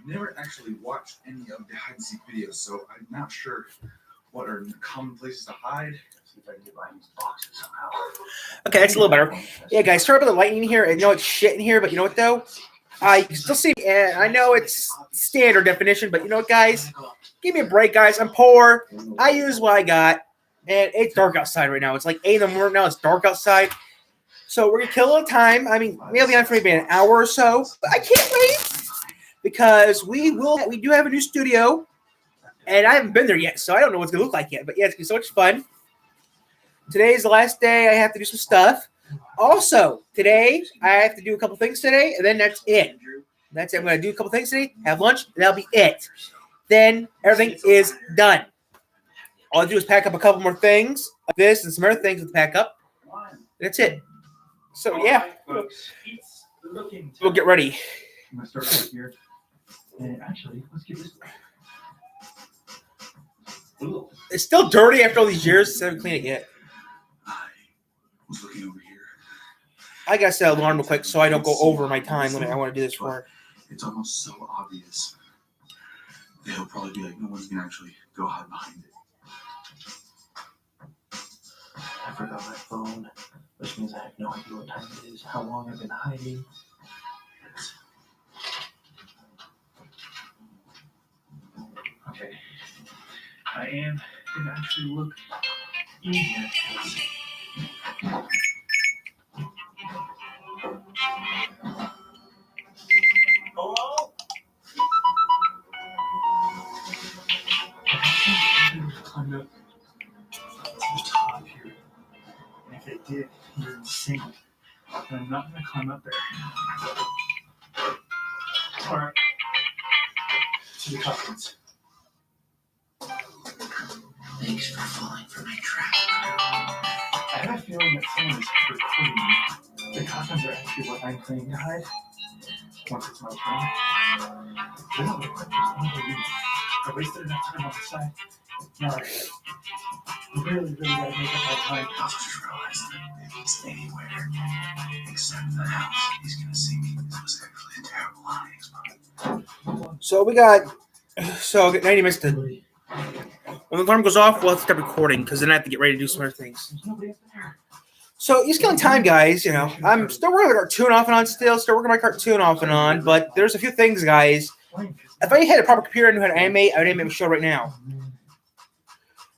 never actually watched any of the hide and seek videos, so I'm not sure what are common places to hide. See if I can get behind these boxes somehow. Okay, that's a little better. Yeah, guys, sorry about the lighting here. I know it's shit in here, but you know what though? I can still see. I know it's standard definition, but you know what, guys? Give me a break, guys. I'm poor. I use what I got, and it's dark outside right now. It's like 8 in the morning now. It's dark outside. So we're gonna kill a little time. I mean, we'll be on for maybe an hour or so. But I can't wait because we do have a new studio, and I haven't been there yet, so I don't know what it's gonna look like yet. But yeah, it's gonna be so much fun. Today is the last day. I have to do some stuff. Also, today I have to do a couple things today, and then that's it. That's it. I'm gonna do a couple things today, have lunch, and that'll be it. Then everything is done. All I do is pack up a couple more things, like this and some other things to pack up. That's it. So yeah, we'll get ready. I'm gonna start right here. And actually, let's get this. It's still dirty after all these years. I haven't cleaned it yet. I was looking over here. I gotta set an alarm real quick so I don't go over my time limit. I want to do this for. It's almost so obvious. They'll probably be like, no one's gonna actually go hide behind it. I forgot my phone, which means I have no idea what time it is, how long I've been hiding. Okay. I am gonna actually look in here. Hello? Climb up to the top here. And if I did, you're insane. And I'm not gonna climb up there. Alright. To the coffins. Thanks for falling for my trap. I have a feeling that someone is recording me. The coffins are actually what I'm planning to hide. Once it's my turn. They don't look like there's anybody in. I wasted enough time on the side. Now I really gotta make up my time. I just realized that if he's anywhere except the house, he's gonna see me. This was actually a terrible hiding spot. So we got. So 90 minutes to. When the alarm goes off, we'll have to start recording because then I have to get ready to do some other things. There's nobody up there. So just killing time, guys. You know, I'm still working my cartoon off and on. Still working my cartoon off and on. But there's a few things, guys. If I had a proper computer and knew how to animate, I would animate a show right now.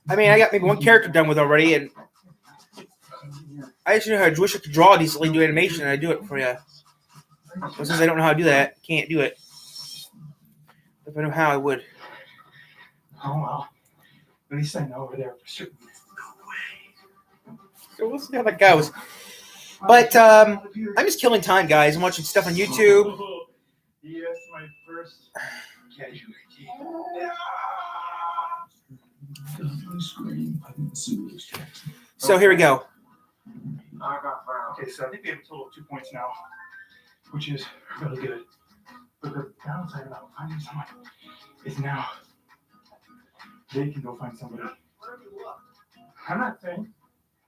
I mean, I got maybe one character done with already, and I just know how I wish I could draw decently and do animation, and I do it for you. But since I don't know how to do that, I can't do it. If I knew how, I would. Oh well. At least I know over there for certain. So we'll see how that goes. But I'm just killing time, guys. I'm watching stuff on YouTube. Yes, my first casualty. So here we go. Okay, so I think we have a total of 2 points now, which is really good. But the downside about finding someone is now they can go find somebody. I'm not saying.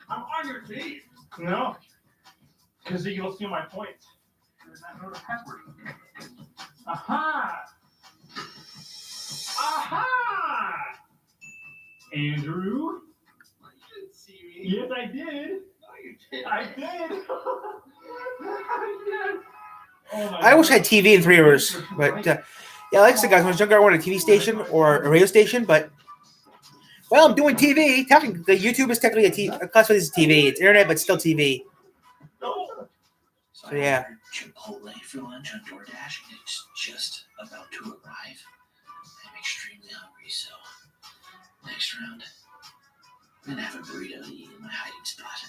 I'm on your team. No, because you'll steal my points. There's not no password. Aha! Aha! Andrew? You didn't see me. Yes, I did. No, you did. I did. I wish I had TV in 3 hours, but yeah, like I said, guys, when I was younger, I wanted a TV station or a radio station, but well, I'm doing TV. Technically, YouTube is technically a TV. Classified as TV. It's internet, but still TV. So yeah. Chipotle for lunch on DoorDash, and it's just about to arrive. I'm extremely hungry, so next round, I'm gonna have a burrito to eat in my hiding spot.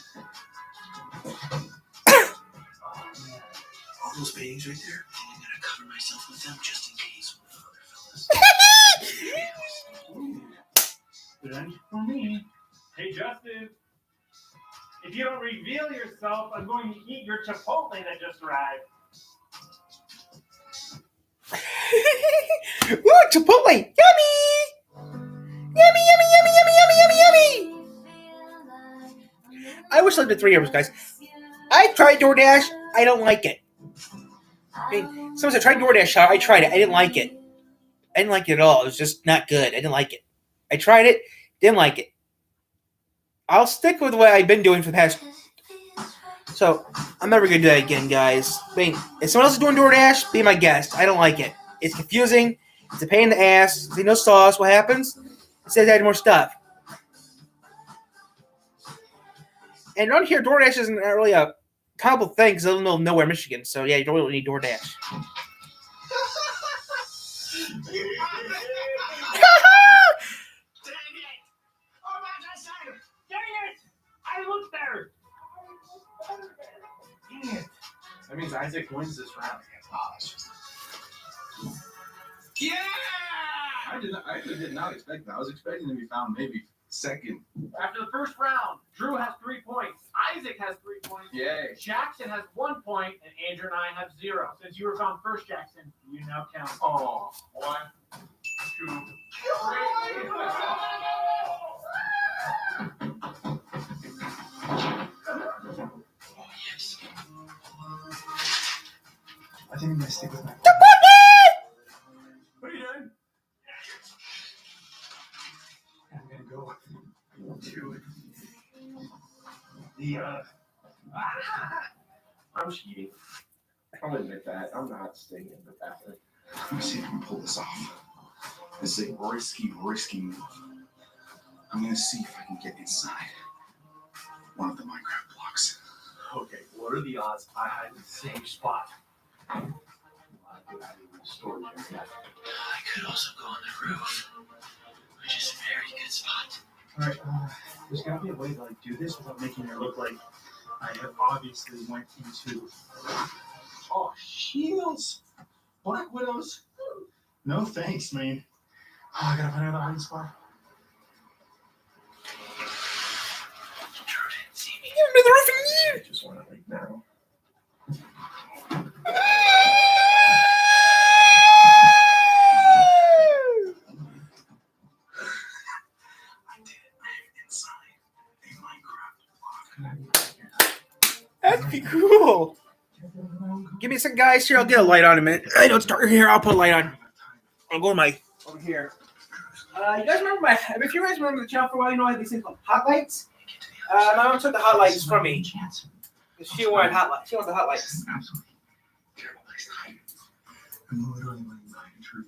All those paintings right there, I'm gonna cover myself with them just in case one of the other fellas. Good for me. Hey, Justin. If you don't reveal yourself, I'm going to eat your Chipotle that just arrived. Ooh, Chipotle! Yummy! Yummy, yummy, yummy, yummy, yummy, yummy, yummy! I wish I lived in 3 hours, guys. I tried DoorDash. I don't like it. I mean, someone said, try DoorDash. I tried it. I didn't like it. I didn't like it at all. It was just not good. I didn't like it. I tried it, didn't like it. I'll stick with what I've been doing for the past. So I'm never gonna do that again, guys. I mean, if someone else is doing DoorDash, be my guest. I don't like it. It's confusing. It's a pain in the ass. There's no sauce. What happens? It says add more stuff. And around here, DoorDash isn't really a comparable thing because it's in the middle of nowhere, Michigan. So yeah, you don't really need DoorDash. Dang it! Oh my God! Dang it! I looked there. Dang it! That means Isaac wins this round. Oh, it's just... Yeah! I did not expect that. I was expecting to be found maybe second. After the first round, Drew has 3 points. Isaac has 3 points. Yay. Jackson has 1 point, and Andrew and I have 0. Since you were found first, Jackson, you now count. Oh, 1, 2, 3. Oh, yes. I think I'm gonna stick with my. What are you doing? I'm gonna go to the I'm cheating. I'll admit that. I'm not staying in the bathroom. Let me see if I can pull this off. This is a risky move. I'm gonna see if I can get inside one of the Minecraft blocks. Okay, what are the odds I hide in the same spot? Storage area. I could also go on the roof, which is a very good spot. Alright, there's gotta be a way to like do this without making it look like I have obviously went into. Oh, shields! Black Widows! No thanks, man. Oh, I gotta find another hiding spot. Drew didn't see me. I just want to leave now. That'd be cool. Give me a second, guys. Here, I'll get a light on in a minute. I know it's dark here. I'll put a light on. I'll go to my over here. You guys remember if you guys remember the channel for a while, you know I had these things called hot lights. My mom took the hot lights from me. She wanted hot lights. She wants the hot lights. Absolutely terrible place to hide. I'm literally living behind a tree.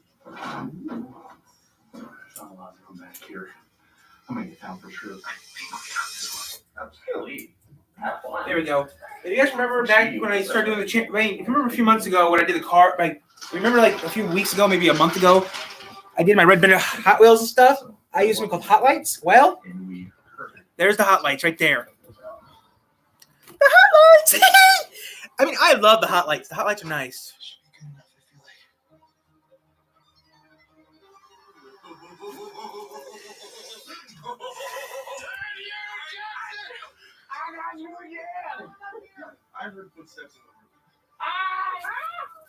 There's not a lot of room back here. I'm gonna get found for sure. I think I'll get out this way. Absolutely. Have fun. There we go. If you guys remember back when I started doing the if you remember a few months ago when I did the car, like remember like a few weeks ago, maybe a month ago, I did my Red Band Hot Wheels and stuff. I used something called hot lights. Well, there's the hot lights right there. The hot lights. I mean, I love the hot lights. The hot lights are nice. I heard footsteps in the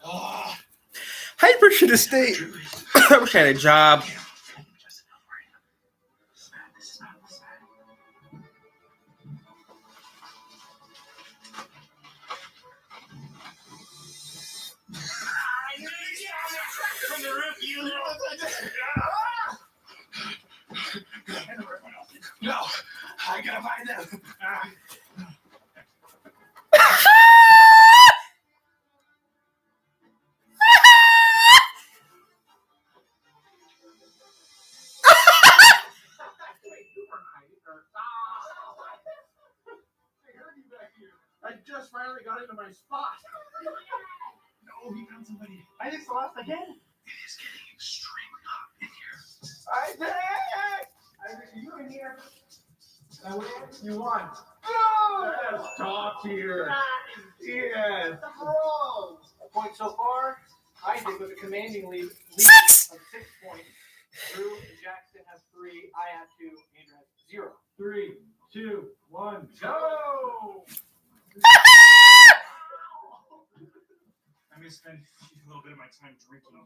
room. Hyper should have stayed. I wish I had a job. From the roof, you little. No, I gotta find them. I just finally got into my spot. No, he found somebody. I just lost again. It is getting extremely hot in here. Isaac, are you in here? You won. Yes, top tier. Yes. A point so far. Isaac with a commanding lead of 6 points. Drew and Jackson has 3. I have 2. Andrew has 0. 3, 2, 1, go! I'm gonna spend a little bit of my time drinking. Do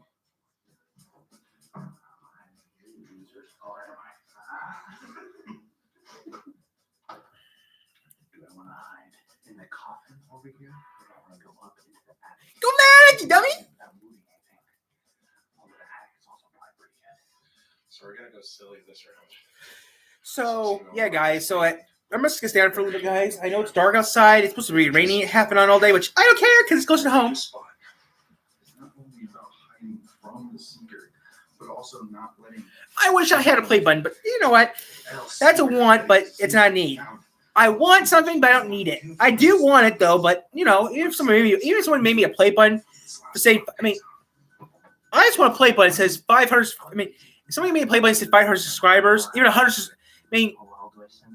I want to hide in the coffin over here? Or do I want to go up into the attic? Go mad, you dummy! Without moving anything. Although the attic is also So we're gonna go silly this round. So yeah, guys. So I'm just gonna stay on for a little bit, guys. I know it's dark outside. It's supposed to be raining half and on all day, which I don't care because it's close to home. It's not only about hiding from the seeker, but also not letting. I wish I had a play button, but you know what? That's a want, but it's not a need. I want something, but I don't need it. I do want it though, but you know, even if someone made me a play button to say, I mean, I just want a play button that says 500. I mean, if somebody made a play button that said 500 subscribers, even 100. I mean,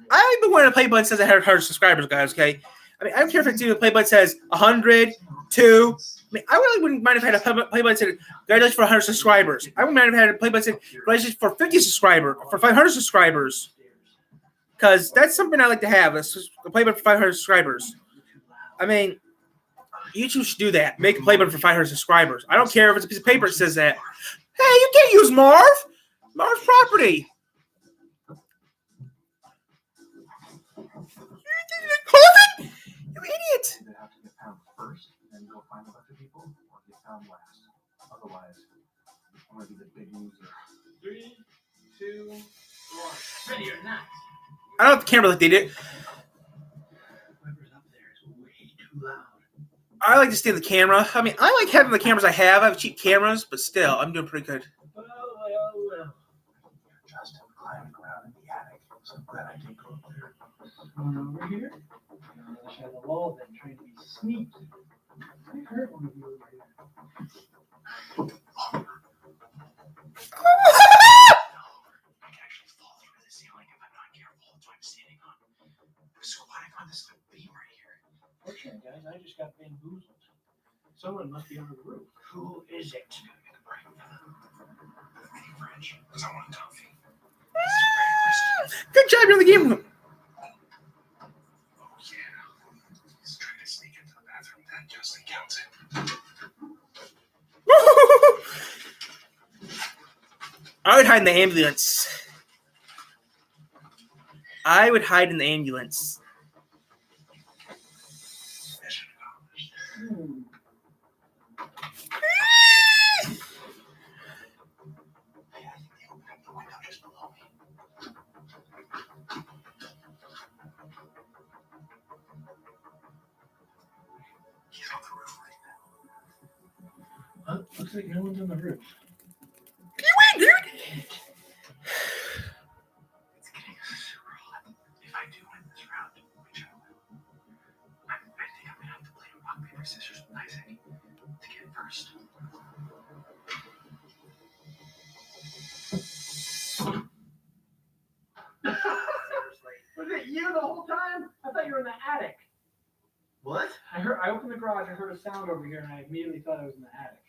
I've been wanting a play button that says 100 subscribers, guys. Okay, I mean, I don't care if it's a play button that says 100, 2. I mean, I really wouldn't mind if I had a play button that said congratulations for 100 subscribers. I wouldn't mind if I had a play button that said congratulations for 50 subscribers, for 500 subscribers. Because that's something I like to have. It's just a play button for 500 subscribers. I mean, YouTube should do that. Make a play button for 500 subscribers. I don't care if it's a piece of paper that says that. Hey, you can't use Marv. Marv's property. You idiot. Either have to get found first and go find a bunch of people, or get found last. Otherwise, I'm gonna be the big loser. 3, 2, 1. Ready or not. I don't have the camera like they did. Whoever's up there is way too loud. I like to stay in the camera. I mean, I like having the cameras I have. I have cheap cameras, but still, I'm doing pretty good. Well. Just climbing around in the attic, so I'm glad I didn't go up there. One over here. On the other side of the wall, then trying to be sneaky. I heard one of you over here. I can actually fall through the ceiling if I'm not careful. That's why I'm standing on. I'm squatting on this beam right here. Fortunately, guys, I just got bamboozled. Someone must be under the roof. Who is it? Gotta make a break for the mini fridge, because I want coffee. Good job, you're in the game. Oh yeah. He's trying to sneak into the bathroom. That just counts it. I would hide in the ambulance. I would hide in the ambulance. Mission accomplished. Hey, I think they opened up the window just below me. He's on the roof right now. Huh? Looks like no one's on the roof. You win, dude. It's getting super hot. If I do win this round, which I will, I think I'm gonna have to play rock, paper, scissors with Isaac to get first. Was it you the whole time? I thought you were in the attic. What? I opened the garage, I heard a sound over here, and I immediately thought I was in the attic.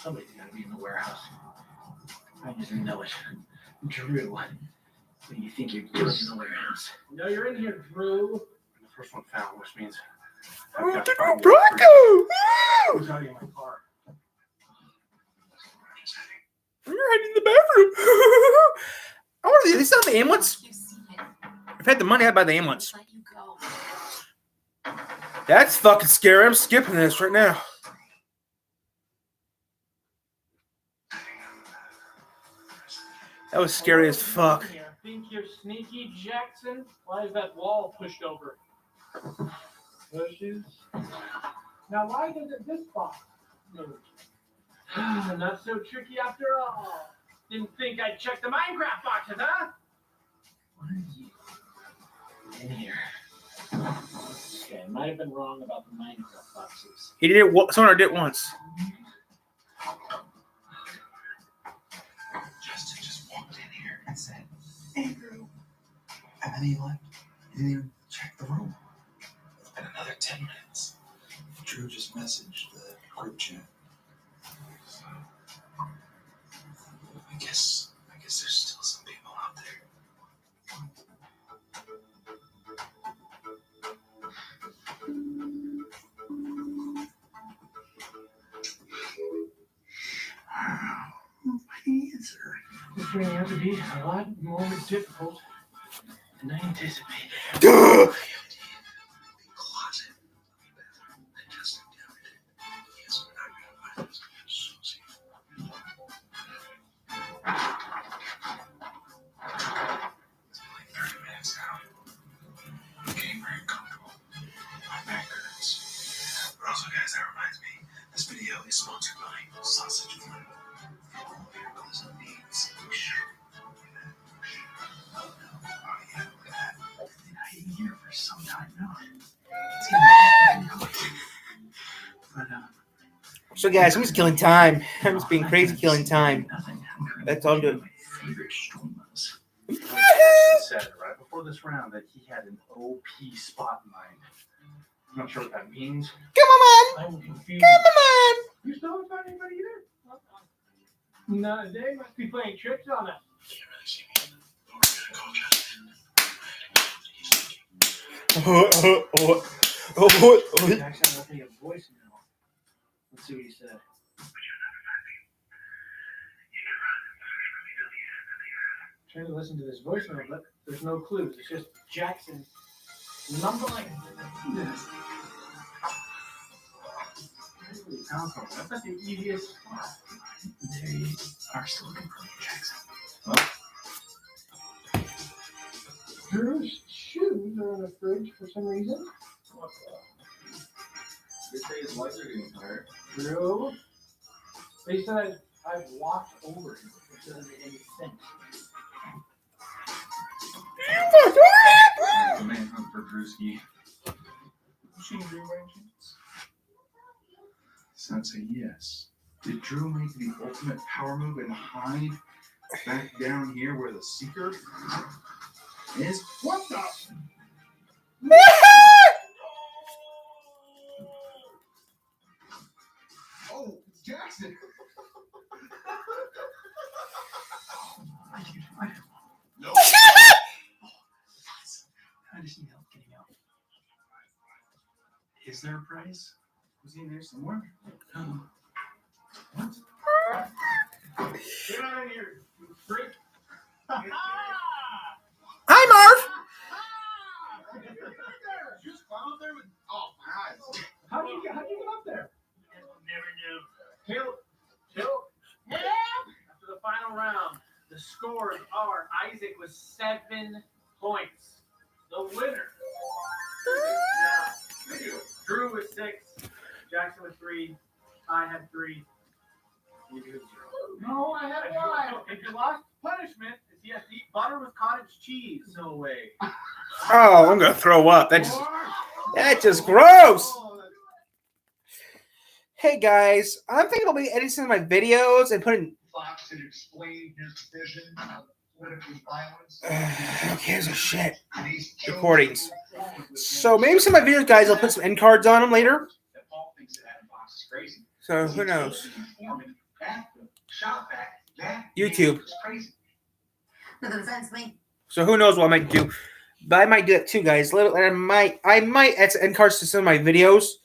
Somebody's gotta be in the warehouse. I just know it. Drew, what do you think you're doing in the warehouse? No, you're in here, Drew. I'm the first one found, which means Oh, I've got the 5 minutes Bronco! free. Who's hiding in my car? You're hiding in the bathroom. I want to. They still have the ambulance. If I had the money, I'd buy the ambulance. Let you go. That's fucking scary. I'm skipping this right now. That was scary as fuck. I think you're sneaky, Jackson. Why is that wall pushed over? Bushes. Now, why doesn't this box move? Not so tricky after all. Didn't think I'd check the Minecraft boxes, huh? What are you in here? Okay, might have been wrong about the Minecraft boxes. He did it. Someone did it once. Justin just walked in here and said, "Hey, Drew," and then he left. He didn't even check the room. It's been another 10 minutes. Drew just messaged the group chat. So, I guess there's still some people out there. My answer. It's going to have to be a lot more difficult than I anticipated. The closet. And Justin doubted it. Yes, we're not gonna find this. So safe. Sponsored by Sausage Flame. Miracles on beans. Oh yeah, look at that. I've been here for some time now. But So guys, I'm just killing time. I'm just being crazy killing time. That's all I'm doing. He said right before this round that he had an OP spot in mind. I'm not sure what that means. Come on, I'm confused. come on. You still haven't found anybody either? No, they must be playing tricks on us. Jackson left me a voicemail. Let's see what he said. Trying to listen to this voicemail, but there's no clues. It's just Jackson mumbling. That's not the easiest spot. They are still looking for me, Jackson. Drew's shoes are in the fridge for some reason. They say his legs are getting tired. Drew. They said I've walked over him. It doesn't make any sense. The manhunt for Drewski. Machine Drew by any chance? Sounds say yes. Did Drew make the ultimate power move and hide back down here where the seeker is? What the? Oh, it's Jackson. No. I just need help getting out. Is there a prize? Was he in there somewhere? What? Get out of here, you freak. Hi, Marv. Just found there with. Oh my eyes. How'd you get up there? Never knew. Till. After the final round, the scores are Isaac with 7 points. The winner. Drew with 6. Jackson with 3. I had 3. You had 0. No, I had 1. If you lost, punishment is you have to eat butter with cottage cheese. No way. Oh, I'm gonna throw up. That's just gross. Hey guys, I'm thinking about editing some of my videos and putting. Fox had explained his vision of political violence. Okay, there's a shit. And he's Recordings. So maybe some of my videos, guys, I'll put some end cards on them later. That Paul thinks that Adam Fox is crazy. So who knows? Shot back. That YouTube. is crazy. Doesn't sense me. So who knows what I might do? But I might do that too, guys. I might add some end cards to some of my videos.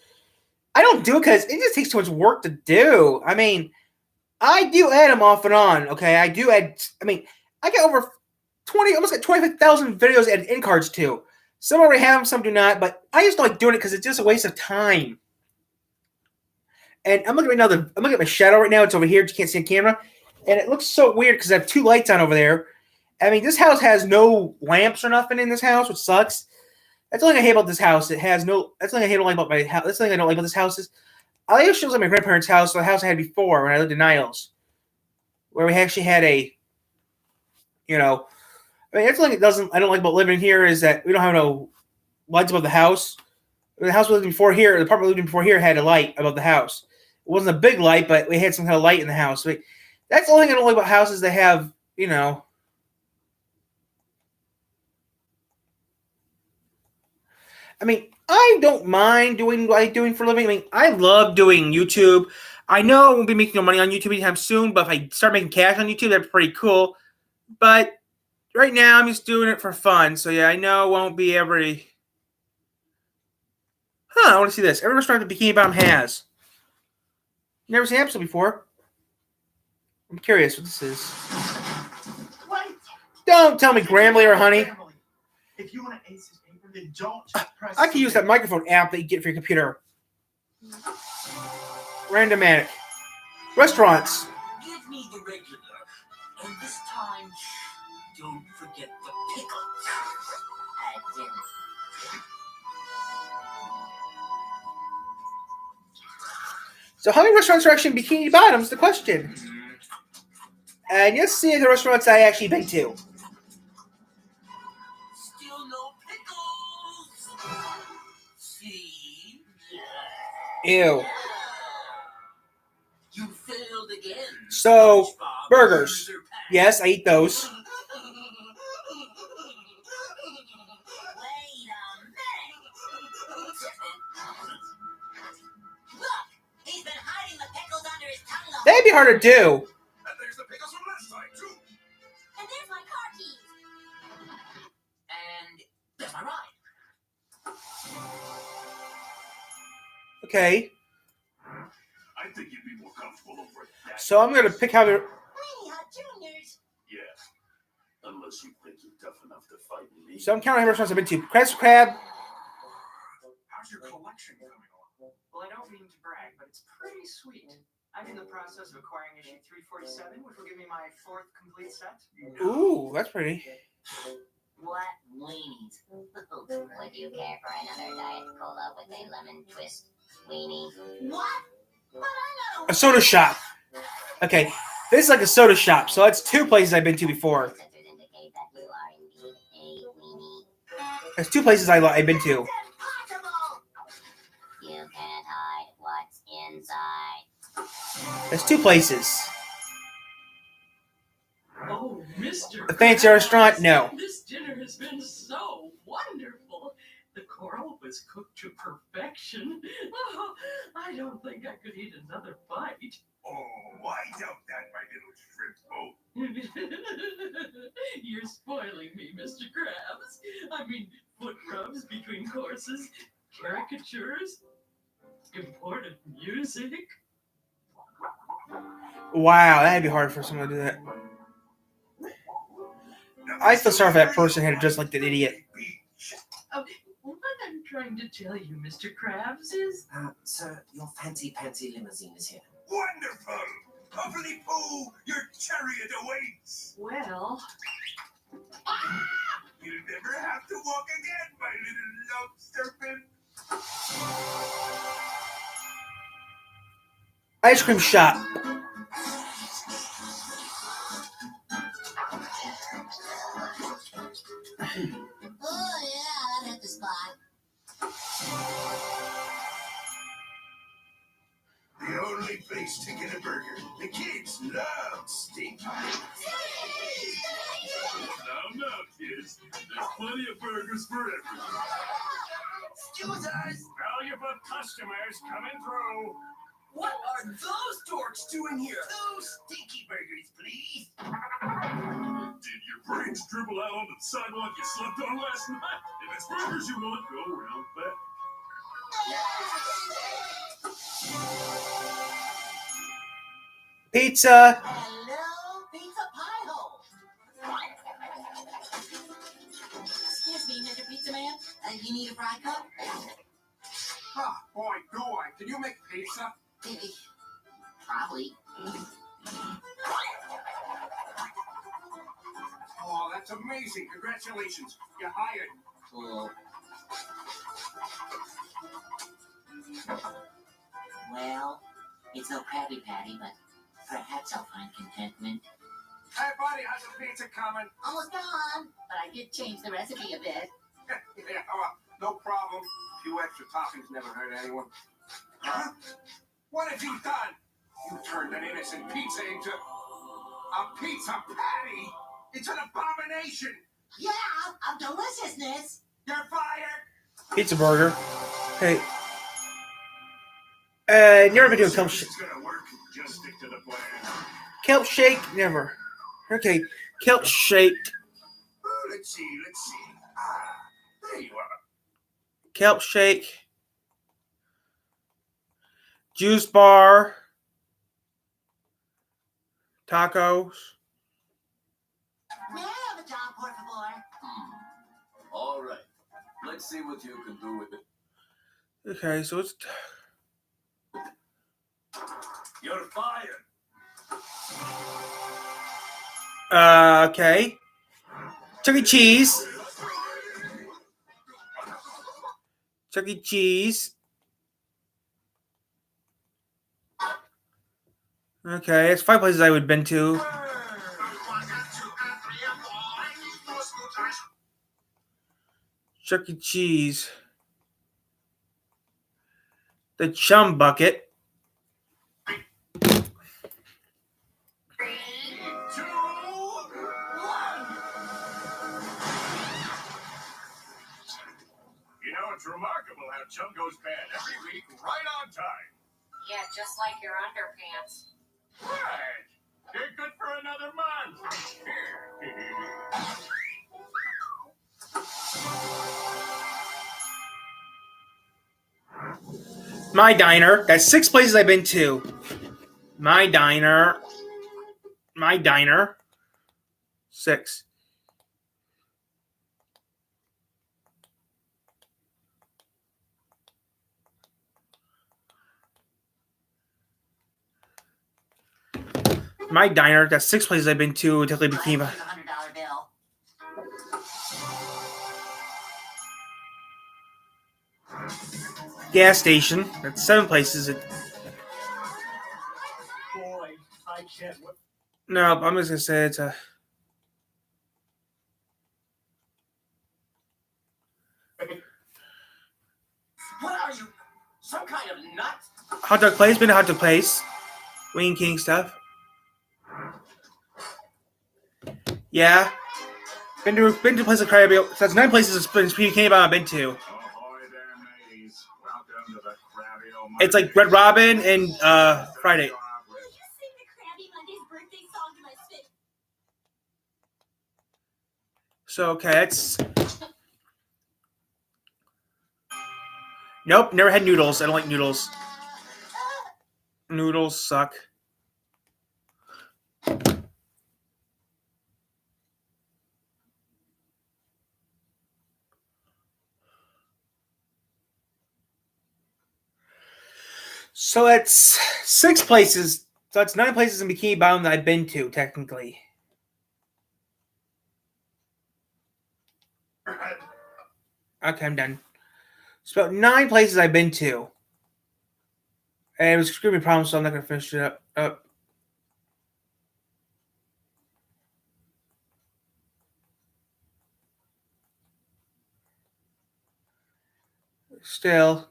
I don't do it because it just takes too much work to do. I mean, I do add them off and on. Okay, I do add. I mean, I get over 20, almost like 25,000 videos add end cards to. Some already have them, some do not. But I just don't like doing it because it's just a waste of time. And I'm looking right now. I'm looking at my shadow right now. It's over here. You can't see on camera, and it looks so weird because I have 2 lights on over there. I mean, this house has no lamps or nothing in this house, which sucks. That's the only thing I hate about this house. It has no. That's the thing I don't like about my house. That's the thing I don't like about this house is. I like it shows like my grandparents' house, the house I had before when I lived in Niles, where we actually had a. You know, I mean, that's the thing I don't like about living here is that we don't have no lights above the house. The house we lived in before here, the apartment we lived in before here had a light above the house. It wasn't a big light, but we had some kind of light in the house. That's the only thing I don't like about houses that have, you know. I mean, I don't mind doing what I'm doing for a living. I mean, I love doing YouTube. I know I won't be making no money on YouTube anytime soon, but if I start making cash on YouTube, that's pretty cool. But right now, I'm just doing it for fun. So, yeah, I know it won't be every... I want to see this. Every restaurant that Bikini Bottom has. Never seen an episode before. I'm curious what this is. Wait. Don't tell me Grammarly or Honey. If you want to ace his paper, then don't just press. I can use that microphone app that you get for your computer. Randomatic. Restaurants. Give me the regular, and this time, don't forget the pickles. At dinner. So how many restaurants are actually in Bikini Bottom is the question. And you'll see the restaurants I actually been to. Still no pickles. See? Ew. You failed again. So, SpongeBob burgers. Loser Pack. Yes, I eat those. Wait a minute. Look, he's been hiding the pickles under his tongue. the That'd be whole hard to time. do. And there's the pickles from last time, too. And there's my car keys. And there's my ride. Okay. I think you'd be more comfortable over at that. So I'm gonna pick how to. Weenie Hut Juniors. Yeah. Unless you think you're tough enough to fight me. So I'm counting how many restaurants I've been to. Krabs Crab. How's your collection coming along? Well, I don't mean to brag, but it's pretty sweet. I'm in the process of acquiring issue 347, which will give me my 4th complete set. Ooh, that's pretty. What weenies? Would you care for another Diet Cola with a lemon twist weenie? What? But I A soda shop. Okay, this is like a soda shop. So that's 2 places I've been to before. Sensors indicate that you are indeed a weenie. There's 2 places I've been to. Impossible. You can't hide what's inside. There's 2 places. Oh, Mr. A fancy restaurant? No. This dinner has been so wonderful. The coral was cooked to perfection. Oh, I don't think I could eat another bite. Oh, I doubt that, my little shrimp boat. You're spoiling me, Mr. Krabs. I mean, foot rubs between courses, caricatures, imported music. Wow, that'd be hard for someone to do that. I feel sorry for that person who had to dress like that idiot. What I'm trying to tell you, Mr. Krabs, is Sir, your fancy pantsy limousine is here. Wonderful! Puffly Pooh, your chariot awaits! well. You'll never have to walk again, my little love serpent. Ice cream shop. Oh yeah, that hit the spot. The only place to get a burger. The kids love steak. Now, kids. There's plenty of burgers for everyone. Excuse us. Valuable customers coming through. What are those dorks doing here? Those stinky burgers, please. Did your brains dribble out onto the sidewalk you slept on last night? If it's burgers you want, go around back. Pizza. Hello, Pizza Pie Hole. Excuse me, Mr. Pizza Man. You need a fry cup? Oh, boy, do I. Can you make pizza? Probably. Oh, that's amazing. Congratulations. You're hired. Cool. Well, it's no Krabby Patty, but perhaps I'll find contentment. Hey, buddy, how's the pizza coming? Almost done, but I did change the recipe a bit. Yeah, no problem. A few extra toppings never hurt anyone. Huh? What have you done? You turned an innocent pizza into a pizza patty. It's an abomination. Yeah, of deliciousness. You're fired. Pizza burger. Hey. Never been to a kelp shake. It's gonna work. Just stick to the plan. Kelp shake? Never. Okay. Kelp shake. Oh, let's see. Ah, there you are. Kelp shake. Juice bar. Tacos. May I have a job, por favor? All right. Let's see what you can do with it. Okay, so it's You're fired. okay. Chuck E. Cheese. Chuck E. Cheese. Okay, it's 5 places I would have been to. Chuck E. Cheese. The Chum Bucket. You know, it's remarkable how Chum goes bad every week right on time. Yeah, just like your underpants. Right. They're good for another month. My Diner. That's 6 places I've been to. My Diner. 6. My Diner. That's 6 places I've been to until they became a $100 bill. gas station. That's 7 places. Boy, I can't. No, I'm just gonna say it's a What are you? Some kind of nut? hot dog place. Been to hot dog place. Wayne King stuff. Yeah. Been to places of Krabby. So that's 9 places I've been to. Ahoy there, mateys. Welcome to the Krabby Old It's like Red Robin and Friday. Will you sing the Krabby Monday's birthday song to my spit? So okay, it's nope. Never had noodles. I don't like noodles. Noodles suck. So that's 6 places. So that's 9 places in Bikini Bottom that I've been to, technically. Okay, I'm done. It's about 9 places I've been to. And it was a screaming problem, so I'm not going to finish it up. Still,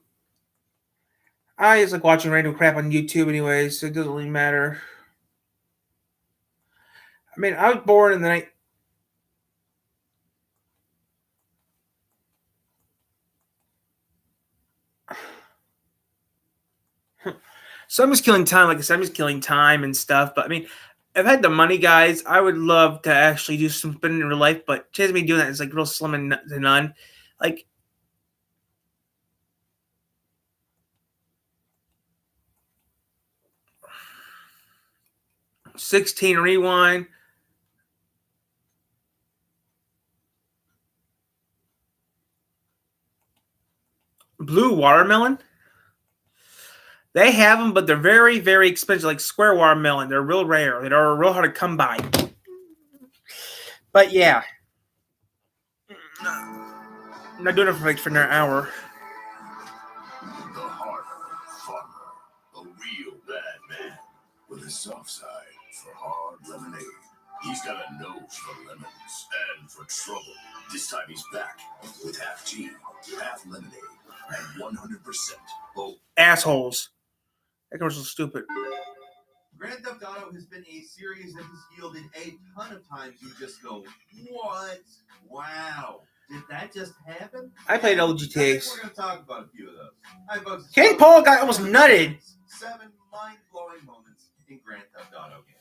I just like watching random crap on YouTube anyways, so it doesn't really matter. I mean, I was born in the night. So I'm just killing time. Like I said, I'm just killing time and stuff. But I mean, if I had the money, guys, I would love to actually do something in real life. But chance of me doing that is like real slim and to none. Like, $16 rewind. Blue watermelon. They have them, but they're very, very expensive. Like square watermelon, they're real rare. They're real hard to come by. But yeah, I'm not doing it for an hour. The harder farmer, a real bad man with a soft side for hard lemonade. He's got a nose for lemons and for trouble. This time he's back with half tea, half lemonade, and 100% both. Assholes. That commercial's stupid. Grand Theft Auto has been a series that has yielded a ton of times you just go, what? Wow. Did that just happen? I played all the I think GTAs. we're going to talk about a few of those. Hi, folks. Kate Paul got almost nutted. 7 mind-blowing moments in Grand Theft Auto games.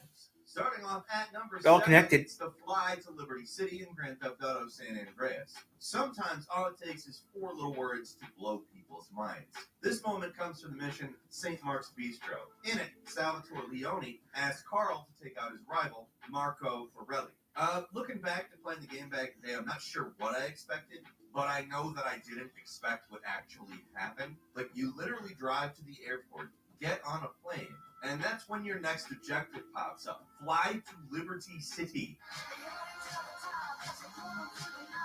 Starting off at number They're all 7, connected. it's the fly to Liberty City in Grand Theft Auto San Andreas. Sometimes all it takes is 4 little words to blow people's minds. This moment comes from the mission St. Mark's Bistro. In it, Salvatore Leone asked Carl to take out his rival, Marco Forelli. Looking back to playing the game back today, I'm not sure what I expected, but I know that I didn't expect what actually happened. Like, you literally drive to the airport, get on a plane, and that's when your next objective pops up. Fly to Liberty City.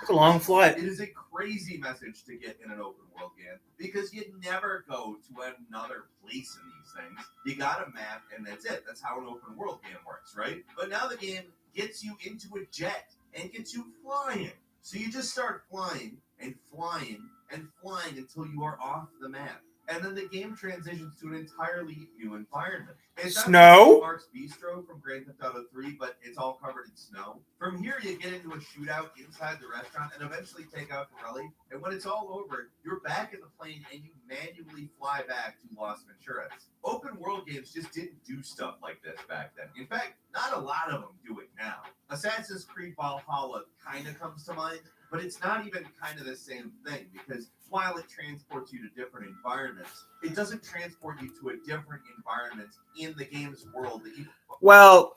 It's a long flight. It is a crazy message to get in an open world game because you never go to another place in these things. You got a map and that's it. That's how an open world game works, right? But now the game gets you into a jet and gets you flying. So you just start flying and flying and flying until you are off the map. And then the game transitions to an entirely new environment. It's not Snow? like Mark's Bistro from Grand Theft Auto 3, but it's all covered in snow. From here, you get into a shootout inside the restaurant and eventually take out Pirelli. And when it's all over, you're back in the plane and you manually fly back to Las Venturas. Open world games just didn't do stuff like this back then. In fact, not a lot of them do it now. Assassin's Creed Valhalla kind of comes to mind, but it's not even kind of the same thing because while it transports you to different environments, it doesn't transport you to a different environment in the game's world that you. Well,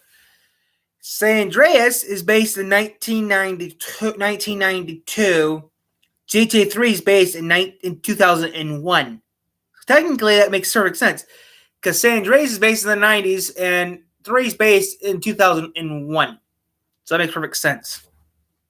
San Andreas is based in 1992. GTA 3 is based in 2001. Technically, that makes perfect sense because San Andreas is based in the 90s and 3 is based in 2001. So that makes perfect sense.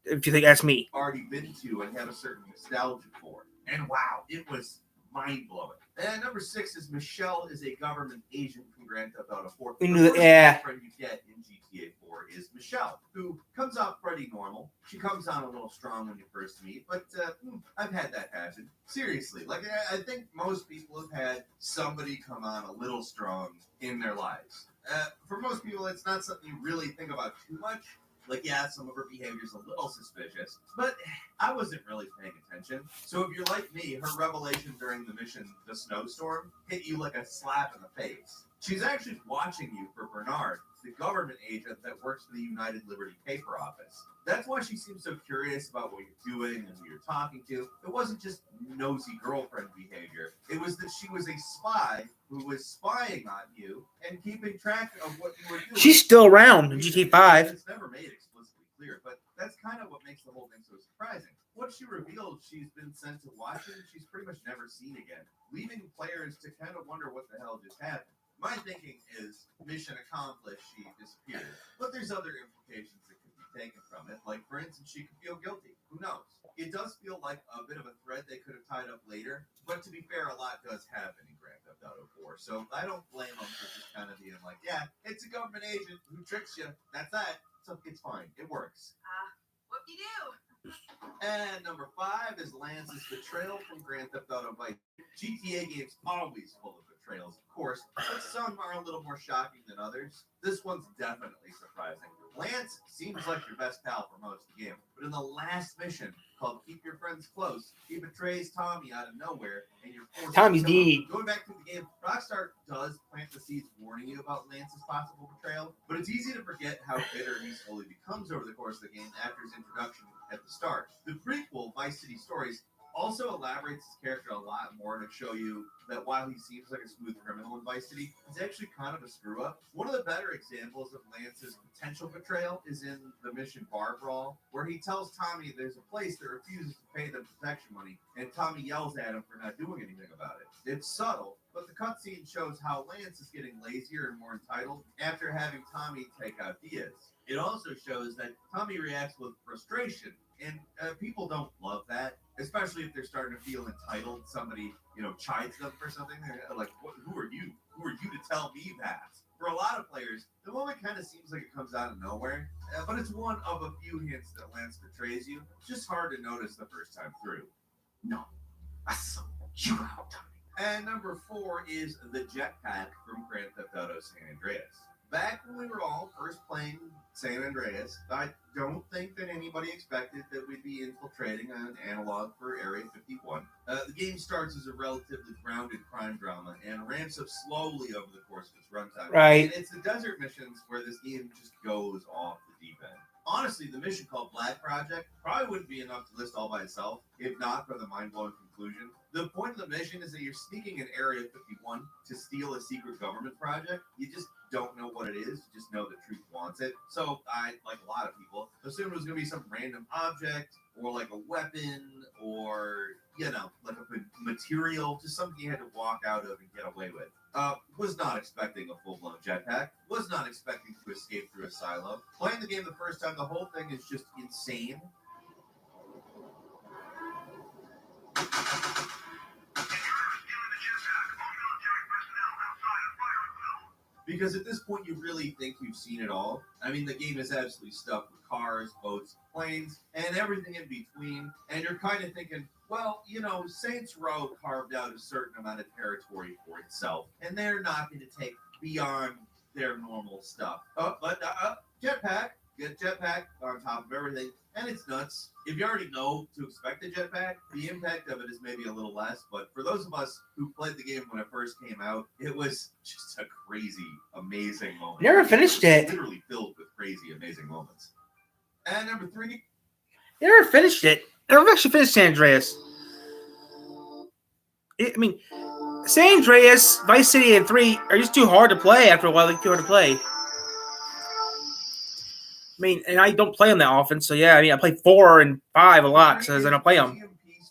If you think that's me. Already been to and have a certain nostalgia for. And wow, it was mind-blowing. And number 6 is Michelle is a government agent from Grand Theft Auto 4. We The knew that, first yeah. girlfriend you get in GTA 4 is Michelle, who comes off pretty normal. She comes on a little strong when you first meet, but I've had that happen. Seriously, like I think most people have had somebody come on a little strong in their lives. For most people, it's not something you really think about too much. Like, yeah, some of her behavior's a little suspicious, but I wasn't really paying attention. So if you're like me, her revelation during the mission, the snowstorm, hit you like a slap in the face. She's actually watching you for Bernard, the government agent that works for the United Liberty Paper Office. That's why she seems so curious about what you're doing and who you're talking to. It wasn't just nosy girlfriend behavior. It was that she was a spy who was spying on you and keeping track of what you were doing. She's still around in GTA 5. It's never made explicitly clear, but that's kind of what makes the whole thing so surprising. Once she revealed she's been sent to Washington, she's pretty much never seen again, leaving players to kind of wonder what the hell just happened. My thinking is mission accomplished, she disappeared. But there's other implications that could be taken from it. Like, for instance, she could feel guilty. Who knows? It does feel like a bit of a thread they could have tied up later. But to be fair, a lot does happen in Grand Theft Auto 4. So I don't blame them for just kind of being like, yeah, it's a government agent who tricks you. That's that. So it's fine. It works. Whoop-de-doo. And number 5 is Lance's betrayal from Grand Theft Auto Vice. GTA games always full of betrayals, of course, but some are a little more shocking than others. This one's definitely surprising. Lance seems like your best pal for most of the game, but in the last mission, called Keep Your Friends Close, he betrays Tommy out of nowhere, and you're forced Tommy's to kill him. dead. Going back to the game, Rockstar does plant the seeds warning you about Lance's possible betrayal, but it's easy to forget how bitter he slowly becomes over the course of the game after his introduction at the start. The prequel, Vice City Stories, also elaborates his character a lot more to show you that while he seems like a smooth criminal in Vice City, he's actually kind of a screw-up. One of the better examples of Lance's potential betrayal is in the mission Bar Brawl, where he tells Tommy there's a place that refuses to pay them protection money, and Tommy yells at him for not doing anything about it. It's subtle, but the cutscene shows how Lance is getting lazier and more entitled after having Tommy take out Diaz. It also shows that Tommy reacts with frustration, and people don't love that, especially if they're starting to feel entitled. Somebody, chides them for something. They're like, who are you? Who are you to tell me that? For a lot of players, the moment kind of seems like it comes out of nowhere, but it's one of a few hints that Lance betrays you. It's just hard to notice the first time through. No, I saw you out, Tommy. And number 4 is the jetpack from Grand Theft Auto San Andreas. Back when we were all first playing San Andreas, I don't think that anybody expected that we'd be infiltrating an analog for Area 51. The game starts as a relatively grounded crime drama and ramps up slowly over the course of its runtime. Right. And it's the desert missions where this game just goes off the deep end. Honestly, the mission called Black Project probably wouldn't be enough to list all by itself, if not for the mind-blowing conclusion. The point of the mission is that you're sneaking in Area 51 to steal a secret government project. You just don't know what it is. You just know the truth wants it. So I, like a lot of people, assumed it was going to be some random object or like a weapon or, like a material, just something you had to walk out of and get away with. Was not expecting a full-blown jetpack. Was not expecting to escape through a silo. Playing the game the first time, the whole thing is just insane. Because at this point, you really think you've seen it all. I mean, the game is absolutely stuffed with cars, boats, planes, and everything in between. And you're kind of thinking, well, you know, Saints Row carved out a certain amount of territory for itself, and they're not going to take beyond their normal stuff. But jetpack. Get jetpack on top of everything, and it's nuts. If you already know to expect a jetpack, the impact of it is maybe a little less, but for those of us who played the game when it first came out, it was just a crazy, amazing moment. Never finished it. Literally filled with crazy, amazing moments. And number 3. Never finished it. I never actually finished San Andreas. I mean, San Andreas, Vice City, and 3 are just too hard to play after a while. They're too hard to play. I mean, and I don't play them that often, so yeah. I mean, I play 4 and 5 a lot, so I don't play them.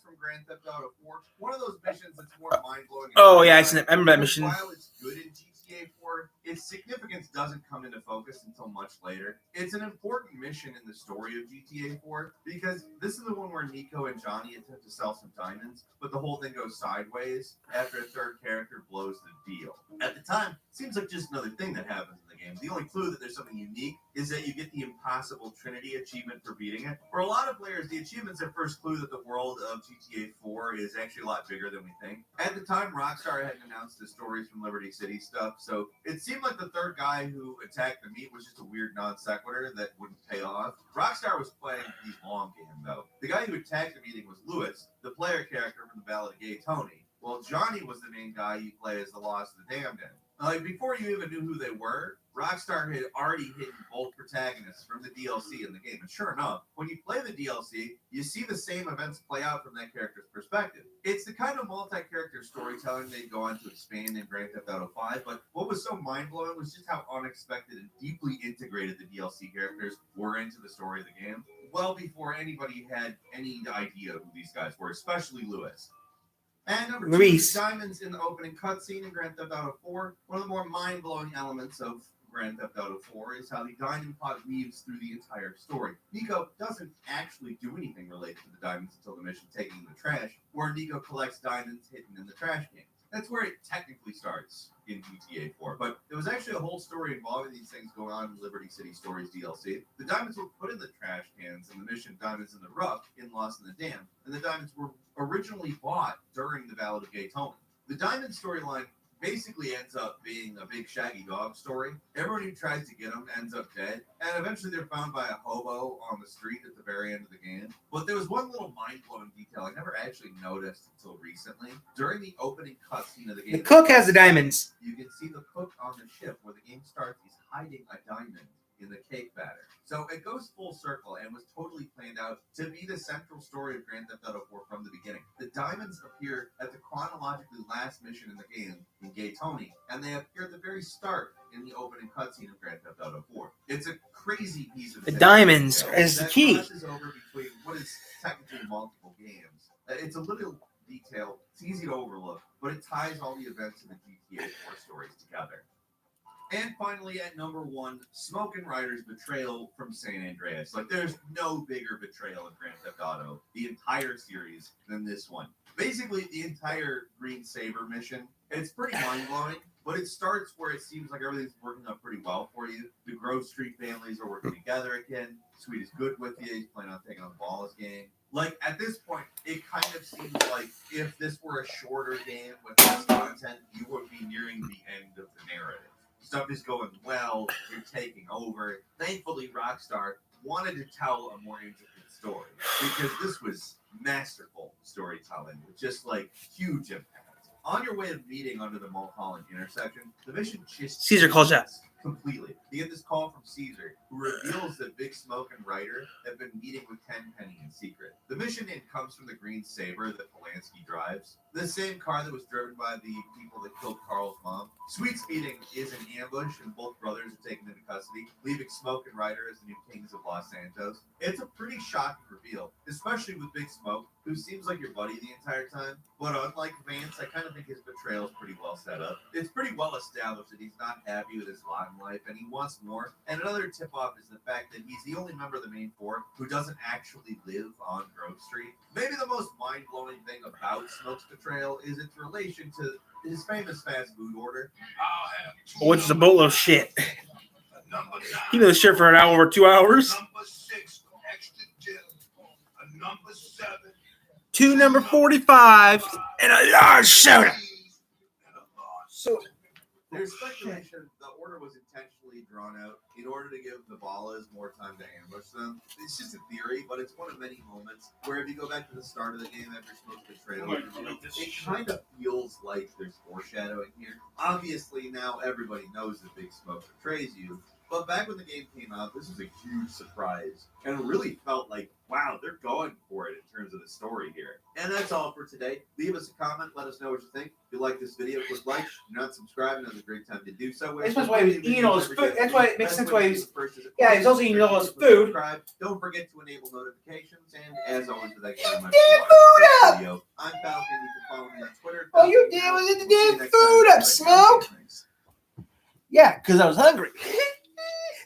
From Grand Theft Auto 4. One of those missions that's more mind-blowing. Oh yeah, I remember that mission. While it's good in GTA 4, its significance doesn't come into focus until much later. It's an important mission in the story of GTA 4 because this is the one where Nico and Johnny attempt to sell some diamonds, but the whole thing goes sideways after a third character blows the deal. At the time, it seems like just another thing that happens in the game. The only clue that there's something unique is that you get the Impossible Trinity achievement for beating it. For a lot of players, the achievement's their first clue that the world of GTA 4 is actually a lot bigger than we think. At the time, Rockstar hadn't announced the stories from Liberty City stuff, so it seemed like the third guy who attacked the meat was just a weird non sequitur that wouldn't pay off. Rockstar was playing the long game, though. The guy who attacked the meeting was Lewis, the player character from the Ballad of Gay Tony. Well, Johnny was the main guy you play as the Lost of the Damned in. Like, before you even knew who they were, Rockstar had already hidden both protagonists from the DLC in the game. And sure enough, when you play the DLC, you see the same events play out from that character's perspective. It's the kind of multi-character storytelling they go on to expand in Grand Theft Auto 5, but what was so mind-blowing was just how unexpected and deeply integrated the DLC characters were into the story of the game, well before anybody had any idea who these guys were, especially Lewis. And number 2, diamonds in the opening cutscene in Grand Theft Auto 4. One of the more mind-blowing elements of Grand Theft Auto 4 is how the diamond pot weaves through the entire story. Nico doesn't actually do anything related to the diamonds until the mission taking in the trash, where Nico collects diamonds hidden in the trash cans. That's where it technically starts in GTA 4, but there was actually a whole story involving these things going on in Liberty City Stories DLC. The diamonds were put in the trash cans in the mission Diamonds in the Rough in Lost in the Dam, and the diamonds were originally bought during the Ballad of Gay Tony. The diamond storyline basically ends up being a big shaggy dog story. Everyone who tries to get them ends up dead, and eventually they're found by a hobo on the street at the very end of the game. But there was one little mind-blowing detail I never actually noticed until recently. During the opening cutscene of the game, the cook has the diamonds. You can see the cook on the ship where the game starts. He's hiding a diamond in the cake batter. So it goes full circle and was totally planned out to be the central story of Grand Theft Auto 4 from the beginning. The diamonds appear at the chronologically last mission in the game in Gay Tony, and they appear at the very start in the opening cutscene of Grand Theft Auto 4. It's a crazy piece of the diamonds is the key. Crosses over between what is technically multiple games. It's a little detail. It's easy to overlook, but it ties all the events of the GTA 4 stories together. And finally, at number 1, Smokin' Rider's betrayal from San Andreas. Like, there's no bigger betrayal in Grand Theft Auto, the entire series, than this one. Basically, the entire Green Saber mission, it's pretty mind-blowing, but it starts where it seems like everything's working out pretty well for you. The Grove Street families are working together again. Sweet is good with you. He's planning on taking on the Wallace gang. Like, at this point, it kind of seems like if this were a shorter game with less content, you would be nearing the end of the narrative. Stuff is going well, you're taking over. Thankfully, Rockstar wanted to tell a more intricate story because this was masterful storytelling with just like huge impact. On your way of meeting under the Mulholland intersection, the mission just Caesar calls out. completely. You get this call from Caesar, who reveals that Big Smoke and Ryder have been meeting with Tenpenny in secret. The mission in comes from the green Saber that Polanski drives, the same car that was driven by the people that killed Carl's mom. Sweet's meeting is an ambush, and both brothers are taken into custody, leaving Smoke and Ryder as the new kings of Los Santos. It's a pretty shocking reveal, especially with Big Smoke, who seems like your buddy the entire time. But unlike Vance, I kind of think his betrayal is pretty well set up. It's pretty well established that he's not happy with his lot in life, and he wants more. And another tip-off is the fact that he's the only member of the main four who doesn't actually live on Grove Street. Maybe the most mind-blowing thing about Smoke's betrayal is its relation to his famous fast food order. Which is a boatload of shit. He been shit for an hour or 2 hours. Number 6, extra dip. A number 7. 2 number 45 and a large soda. So there's speculation the order was intentionally drawn out in order to give the Ballas more time to ambush them. It's just a theory, but it's one of many moments where if you go back to the start of the game after Smoke's betrayal, it kind of feels like there's foreshadowing here. Obviously, now everybody knows that Big Smoke betrays you, but back when the game came out, this was a huge surprise, and it really felt like, wow, they're going for it in terms of the story here. And that's all for today. Leave us a comment. Let us know what you think. If you like this video, click like. If you're not subscribing, now's a great time to do so. that's why he was eating all his food. That's why it makes sense why he was. Yeah, he's also eating all his food. Don't forget to enable notifications, and as always, thank you very much Damn for watching food this video. I'm Falcon. You can follow me on Twitter. Oh, you did was it the damn food up, Smoke? Yeah, because I was hungry.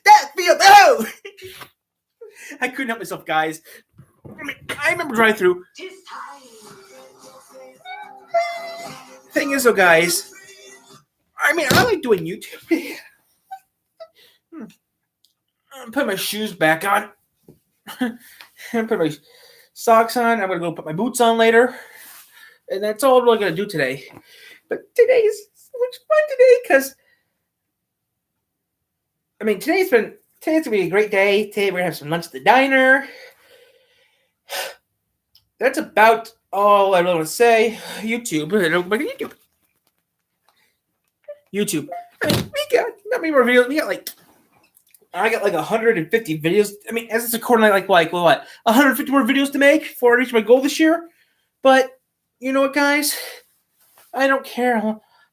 That feel no. I couldn't help myself, guys. I remember driving through. Thing is, though, guys, I mean, I like doing YouTube. I'm putting my shoes back on. I'm putting my socks on. I'm gonna go put my boots on later, and that's all I'm really gonna do today. But today is so much fun today because, I mean, today's gonna be a great day. Today we're gonna have some lunch at the diner. That's about all I really want to say. YouTube. YouTube. I mean, we got not many more videos. I got like 150 videos. I mean, as it's recording, like what? 150 more videos to make before I reach my goal this year. But you know what, guys? I don't care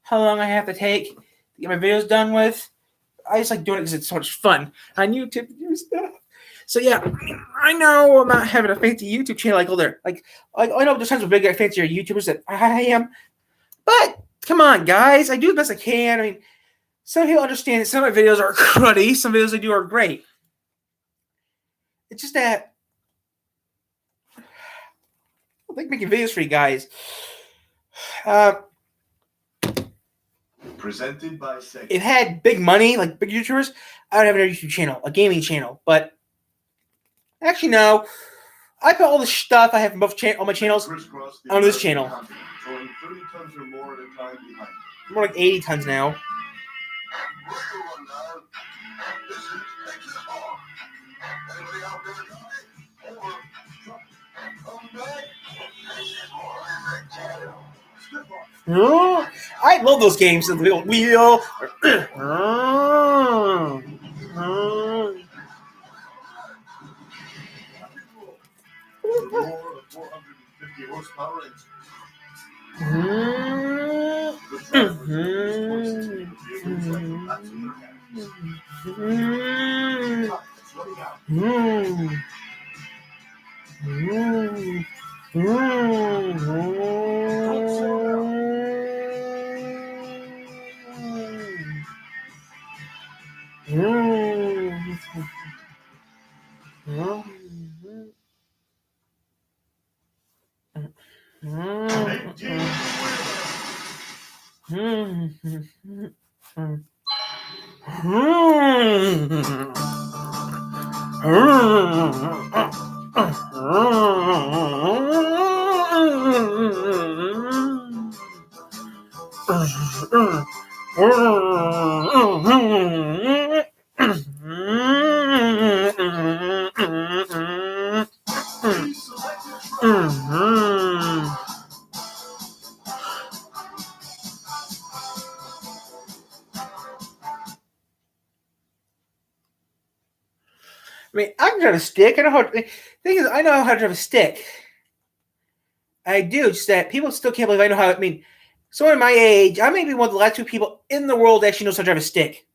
how long I have to take to get my videos done with. I just like doing it because it's so much fun on YouTube to do stuff. So yeah, I know I'm not having a fancy YouTube channel like all there. Like I know there's tons of big fancier YouTubers that I am, but come on, guys, I do the best I can. I mean, some people understand that some of my videos are cruddy, some videos I do are great. It's just that I like making videos for you guys. Presented by Sega. It had big money, like big YouTubers, I would have a YouTube channel, a gaming channel. But actually, no. I put all the stuff I have from both all my channels on this channel. Throwing 30 tons or more at a time behind. More like 80 tons now. I love those games. The wheel. The roar of 450 horsepower engine. I mean, I can drive a stick. I know how. The thing is, I know how to drive a stick. I do. Just that people still can't believe I know how. I mean, someone my age, I may be one of the last 2 people in the world that actually knows how to drive a stick.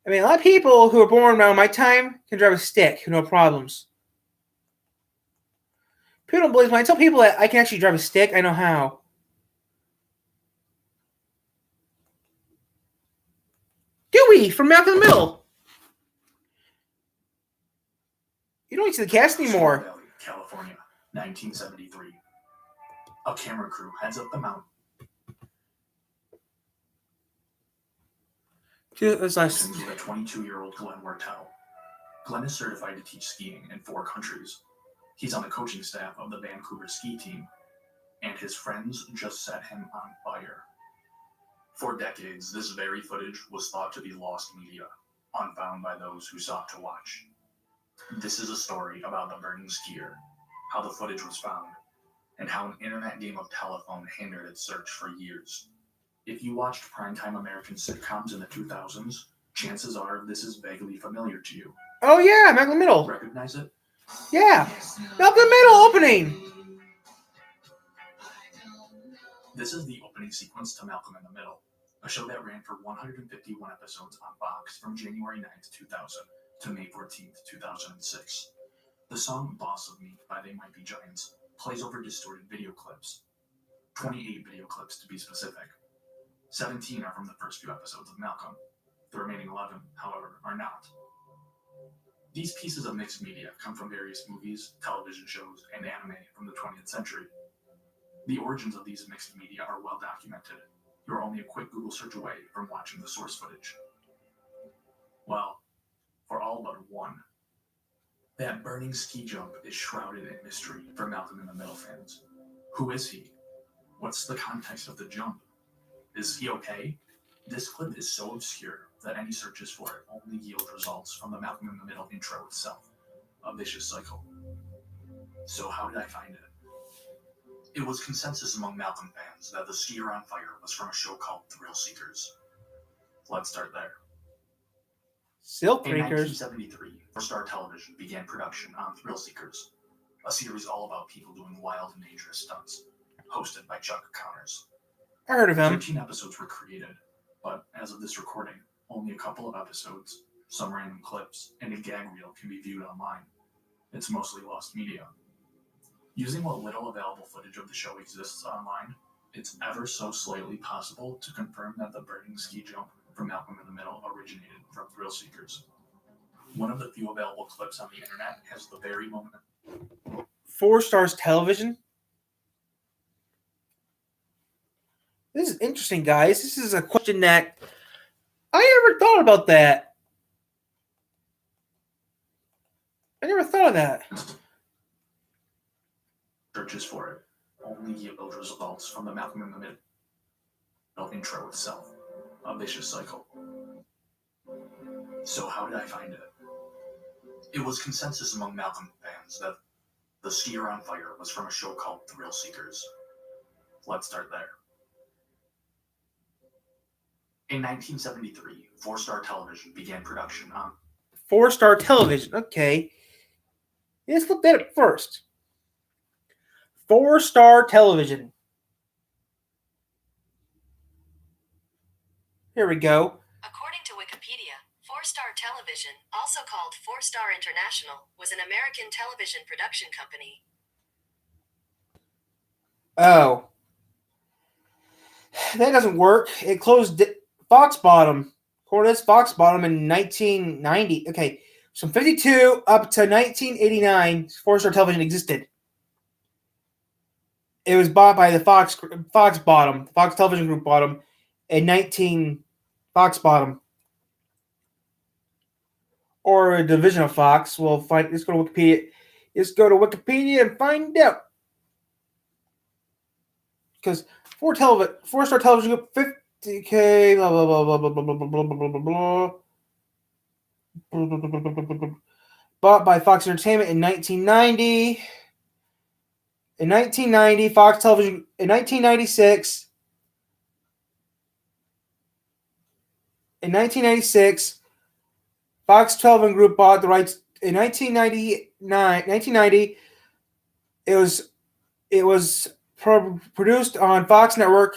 I mean, a lot of people who are born around my time can drive a stick, no problems. People don't believe me. I tell people that I can actually drive a stick. I know how. Dewey from Malcolm in the Middle. You don't see the cast anymore. Valley, California, 1973. A camera crew heads up the mountain. That's nice. With a 22-year-old Glenn Wertel. Glenn is certified to teach skiing in 4 countries. He's on the coaching staff of the Vancouver ski team, and his friends just set him on fire. For decades, this very footage was thought to be lost media, unfound by those who sought to watch. This is a story about the burning skier, how the footage was found, and how an internet game of telephone hindered its search for years. If you watched primetime American sitcoms in the 2000s, chances are this is vaguely familiar to you. Oh yeah, Malcolm in the Middle. Recognize it? Yeah, Malcolm in the Middle opening. This is the opening sequence to Malcolm in the Middle, a show that ran for 151 episodes on Fox from January 9th, 2000 to May 14th, 2006. The song Boss of Me by They Might Be Giants plays over distorted video clips. 28 video clips to be specific. 17 are from the first few episodes of Malcolm. The remaining 11, however, are not. These pieces of mixed media come from various movies, television shows, and anime from the 20th century. The origins of these mixed media are well documented. You're only a quick Google search away from watching the source footage. Well, for all but one. That burning ski jump is shrouded in mystery for Malcolm in the Middle fans. Who is he? What's the context of the jump? Is he okay? This clip is so obscure that any searches for it only yield results from the Malcolm in the Middle intro itself. A vicious cycle. So how did I find it? It was consensus among Malcolm fans that the skier on fire was from a show called Thrill Seekers. Let's start there. Silk In Breakers. 1973, Star Television began production on Thrill Seekers, a series all about people doing wild and dangerous stunts, hosted by Chuck Connors. I heard of him. 13 episodes were created, but as of this recording, only a couple of episodes, some random clips, and a gag reel can be viewed online. It's mostly lost media. Using what little available footage of the show exists online, it's ever so slightly possible to confirm that the burning ski jump from Malcolm in the Middle originated from Thrill Seekers. One of the few available clips on the internet has the very moment. 4 Stars Television. This is interesting, guys. This is a question that I never thought about that. I never thought of that. Searches for it only yield results from the Malcolm in the Middle intro itself. A vicious cycle. So how did I find it? It was consensus among Malcolm fans that the skier on fire was from a show called Thrill Seekers. Let's start there. In 1973, 4 Star Television began production on 4 Star Television. Okay. Let's look that up first. 4 Star Television. Here we go. According to Wikipedia, 4 Star Television, also called 4 Star International, was an American television production company. Oh. That doesn't work. It closed. Fox Bottom. According to this, Fox Bottom in 1990. Okay. From 52 up to 1989, 4 Star Television existed. It was bought by the Fox Bottom, Fox Television Group Bottom, in Fox Bottom, or a division of Fox. We'll find. Let's go to Wikipedia. Let's go to Wikipedia and find out. Because 4 Star Television Group, 50K, blah blah blah blah blah blah blah blah blah blah. Bought by Fox Entertainment in 1990. In 1990, Fox Television. In 1996. In 1996, Fox Television Group bought the rights in 1990. It was produced on Fox Network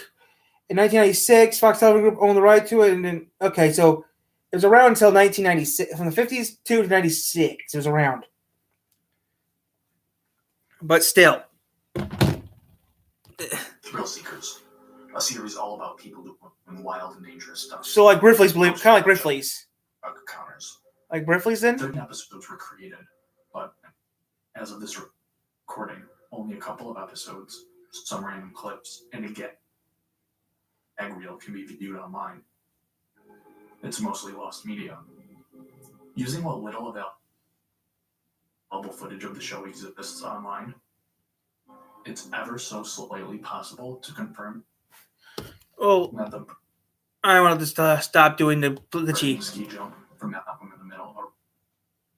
in 1996. Fox Television Group owned the right to it, and then so it was around until 1996, from the 50s to 96. It was around, but still. Thrill Seekers, a series all about people doing wild and dangerous stuff. So like Griffley's, kind of like Griffley's. Encounters. Like Griffley's then? 13 episodes were created, but as of this recording, only a couple of episodes, some random clips, and a gag reel can be viewed online. It's mostly lost media. Using what little available footage of the show exists online, it's ever so slightly possible to confirm that the I wanted to stop doing the glitchy ski jump from Malcolm in the Middle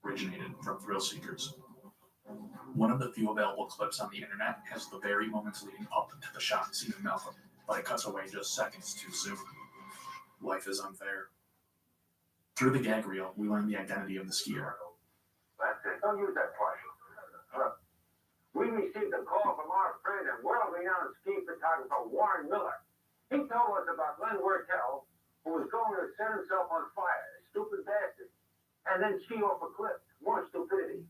originated from Thrill Seekers. One of the few available clips on the internet has the very moments leading up to the shot scene of Malcolm, but it cuts away just seconds too soon. Life is unfair. Through the gag reel, we learn the identity of the skier. That's it. Don't use that twice. Look, we received a call from our friend and world-renowned ski photographer Warren Miller. He told us about Glenn Wertel, who was going to set himself on fire, stupid bastard, and then ski off a cliff. More stupidity.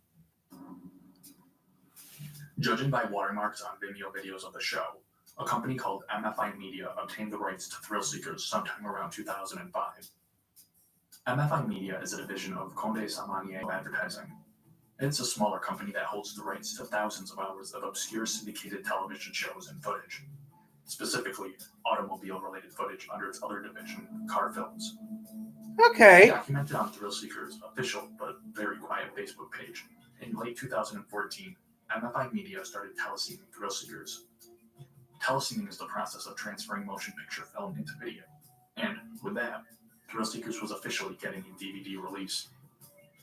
Judging by watermarks on Vimeo videos of the show, a company called MFI Media obtained the rights to Thrill Seekers sometime around 2005. MFI Media is a division of Condé Samanier Advertising. It's a smaller company that holds the rights to thousands of hours of obscure syndicated television shows and footage, specifically automobile-related footage under its other division, Car Films. Okay. Documented on Thrill Seekers' official but very quiet Facebook page, in late 2014, MFI Media started telesceening Thrill Seekers. Telesceening is the process of transferring motion picture film into video, and with that, Thrill Seekers was officially getting a DVD release.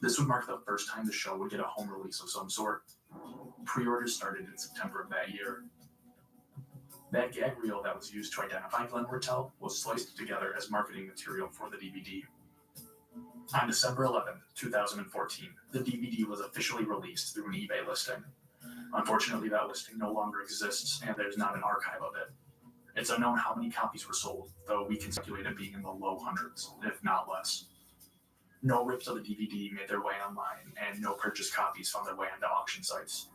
This would mark the first time the show would get a home release of some sort. Pre-orders started in September of that year. That gag reel that was used to identify Glenn Wertel was sliced together as marketing material for the DVD. On December 11, 2014, the DVD was officially released through an eBay listing. Unfortunately, that listing no longer exists, and there's not an archive of it. It's unknown how many copies were sold, though we can speculate it being in the low hundreds, if not less. No rips of the DVD made their way online, and no purchased copies found their way onto auction sites.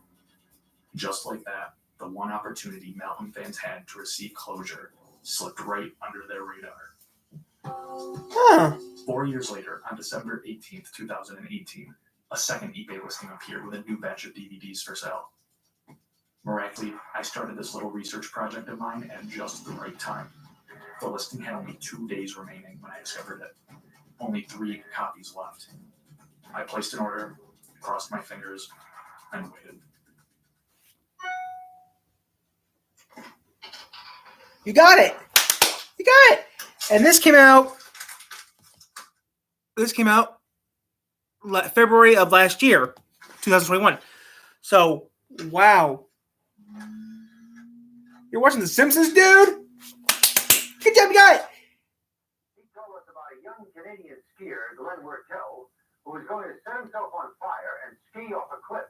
Just like that, the one opportunity Malcolm fans had to receive closure slipped right under their radar. 4 years later, on December 18th, 2018, a second eBay listing appeared with a new batch of DVDs for sale. Miraculously, I started this little research project of mine at just the right time. The listing had only 2 days remaining when I discovered it. Only 3 copies left. I placed an order, crossed my fingers, and waited. You got it. You got it. And this came out February of last year, 2021. So, wow. You're watching The Simpsons, dude? Good job, you got it. He told us about a young Canadian skier, Glenn Wertel, who was going to set himself on fire and ski off a cliff.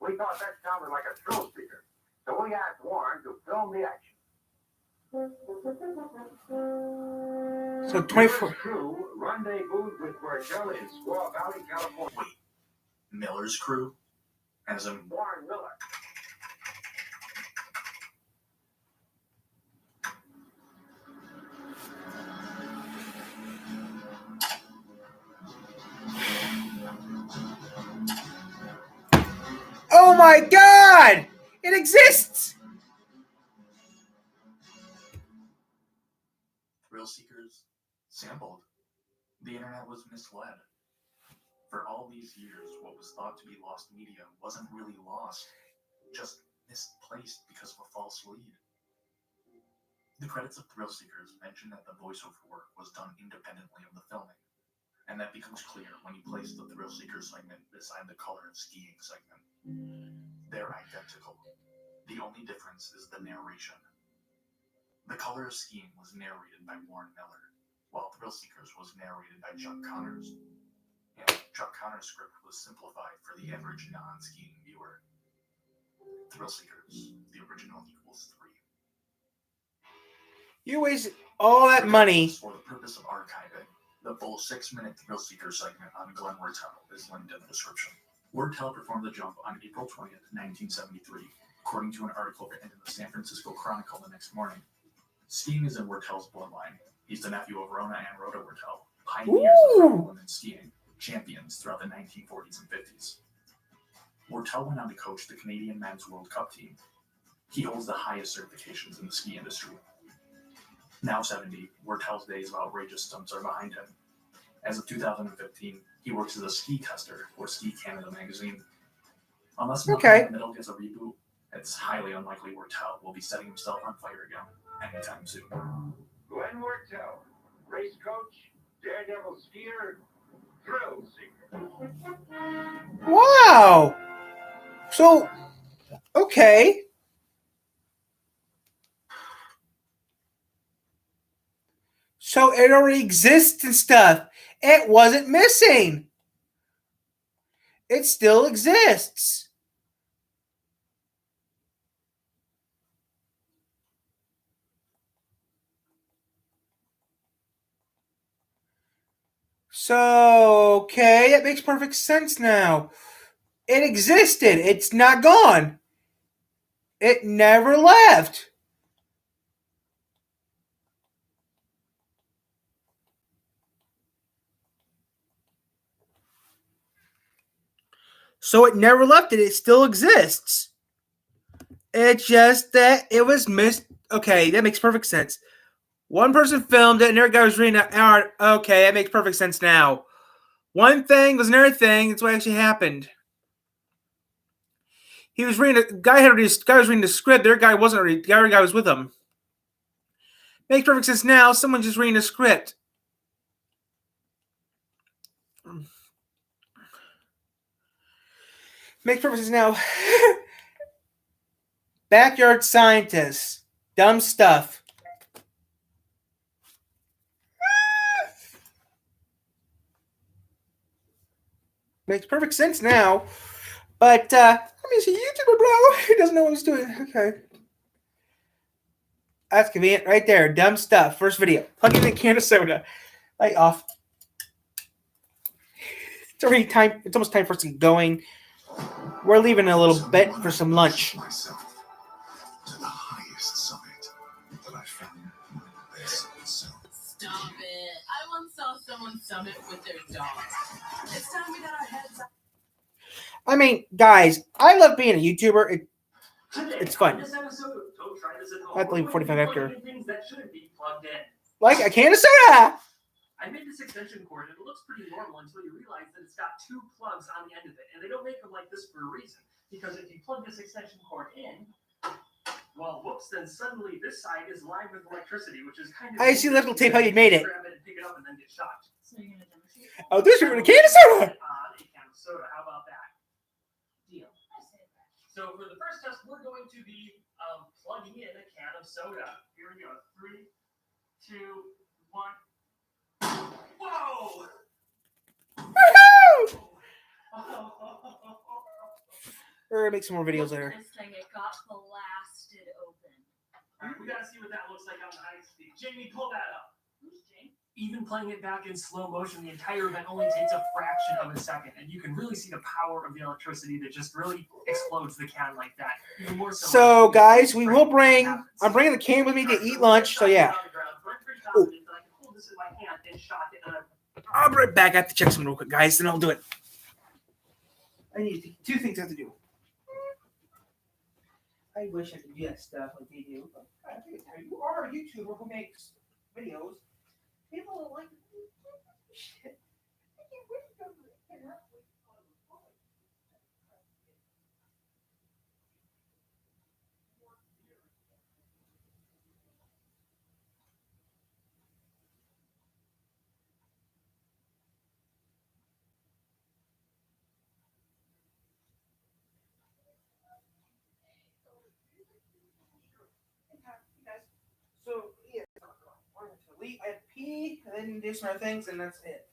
We thought that sounded like a thrill seeker, so we asked Warren to film the action. So 24. Crew rendezvoused with Wertel in Squaw Valley, California. Wait, Miller's crew? As in Warren Miller. Oh my God! It exists! Thrill Seekers sampled. The internet was misled. For all these years, what was thought to be lost media wasn't really lost, just misplaced because of a false lead. The credits of Thrill Seekers mention that the voiceover work was done independently of the filming, and that becomes clear when you place the Thrill Seekers segment beside the Color of Skiing segment. They're identical. The only difference is the narration. The Color of Skiing was narrated by Warren Miller, while Thrill Seekers was narrated by Chuck Connors. and Chuck Connor's script was simplified for the average non-skiing viewer. Thrill Seekers, the original equals 3. You waste all that money. For the purpose of archiving, the full 6-minute Thrill Seeker segment on Glenn Wertel is linked in the description. Wertel performed the jump on April 20th, 1973, according to an article written in the San Francisco Chronicle the next morning. Skiing is in Wertel's bloodline. He's the nephew of Rona and Rhoda Wertel, pioneers of women's skiing, champions throughout the 1940s and 50s. Wertel went on to coach the Canadian Men's World Cup team. He holds the highest certifications in the ski industry. Now 70, Wertel's days of outrageous stunts are behind him. As of 2015, he works as a ski tester for Ski Canada magazine. Unless Malcolm in the Middle gets a reboot, it's highly unlikely Wertel will be setting himself on fire again anytime soon. Glenn Wertel, race coach, daredevil skier, thrill seeker. Wow. So, okay. So it already exists and stuff. It wasn't missing. It still exists. So, okay, it makes perfect sense now. It existed. It's not gone. It never left. So it never left it. It still exists. It's just that it was missed. Okay, that makes perfect sense. One person filmed it, and another guy was reading it out. Okay, that makes perfect sense now. One thing was another thing. That's what actually happened. He was reading. Guy was reading the script. The other guy wasn't reading. The other guy was with him. Makes perfect sense now. Someone just reading the script. Makes perfect sense now. Backyard scientists. Dumb stuff. Makes perfect sense now. But, I mean, he's a YouTuber, bro. He doesn't know what he's doing. Okay. That's convenient right there. Dumb stuff. First video. Plug in a can of soda. Light off. It's already time. It's almost time for us to get going. We're leaving in a little bit for some lunch. Myself to the highest summit that I found. Stop it. I once saw someone summit with their dog. It's time we got our heads up. I mean, guys, I love being a YouTuber. It's fun. I have to leave 45 after. Like a can of soda! I made this extension cord, and it looks pretty normal until you realize that it's got 2 plugs on the end of it. And they don't make them like this for a reason. Because if you plug this extension cord in, well, whoops, then suddenly this side is lined with electricity, which is kind of... I see little tape how you made it. Grab it and pick it up and then get shocked. So you're going to demonstrate? Oh, this is a can of soda! A can of soda. How about that? Deal. So for the first test, we're going to be plugging in a can of soda. Here we go. 3, 2, 1. Whoa! Woohoo! We're gonna make some more videos later. This thing, it got blasted open. All right, we gotta see what that looks like on the high speed. Jamie, pull that up. Who's Jamie? Even playing it back in slow motion, the entire event only takes a fraction of a second, and you can really see the power of the electricity that just really explodes the can like that. Even more So, guys, we will bring. I'm bringing the can with me to eat lunch. So yeah. Ooh. I'll be right back. I have to check something real quick, guys, then I'll do it. I need 2 things I have to do. I wish I could do that stuff like they do. But I think you are a YouTuber who makes videos. People don't like shit. So yeah, I have to pee and then do some other things, and that's it.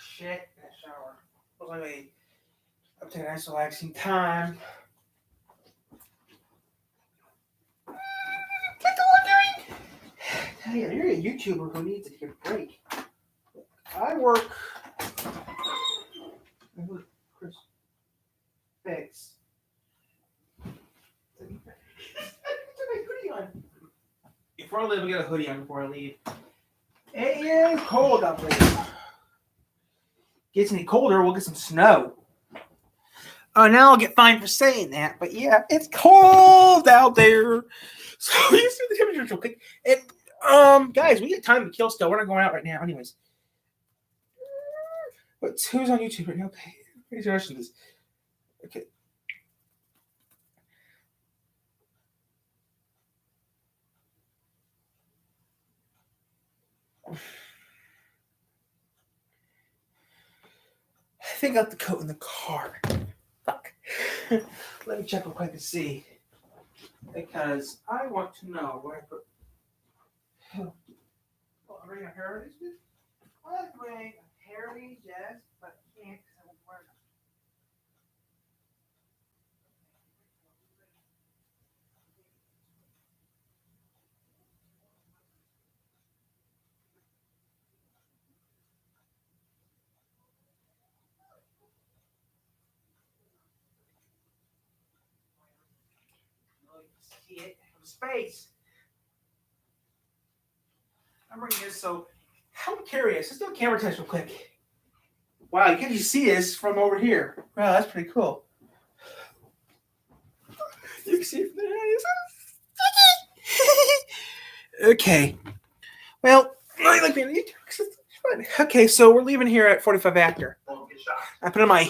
shit in the shower. Anyway, I'm taking a nice relaxing time. Get the laundry! Hey, you're a YouTuber who needs to take a break. I work. Chris, thanks. Put my hoodie on. Before I leave, I got a hoodie on before I leave. It is cold out there. Gets any colder, we'll get some snow. Oh, now I'll get fined for saying that, but yeah, it's cold out there. So you see the temperature real quick. And guys, we got time to kill still. We're not going out right now, anyways. But who's on YouTube right now? Okay, who's watching this? Okay. I think I left the coat in the car. Fuck. Let me check real quick and see. Because I want to know where I put. Oh, I'm bringing a pair of these. I was wearing a pair of these, yes, but I can't because I won't wear them. See it from space. I'm bringing this, so I'm curious. Let's do a camera test real quick. Wow, you can just see this from over here. Wow, that's pretty cool. You can see it from there. Okay. Well, I like being on YouTube. Okay, so we're leaving here at 45 after. I put on my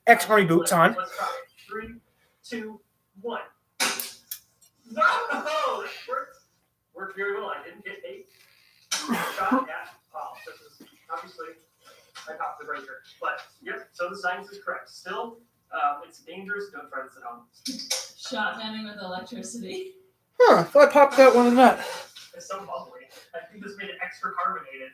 ex-army boots on. 3, 2, 1. No! That worked very well. I didn't get a shot at Paul. This is obviously I popped the breaker. But yep, so the science is correct. Still, it's dangerous. Don't try this at home. Shot jamming with electricity. Huh, I thought I popped that one in the nut. It's so bubbly. I think this made it extra carbonated.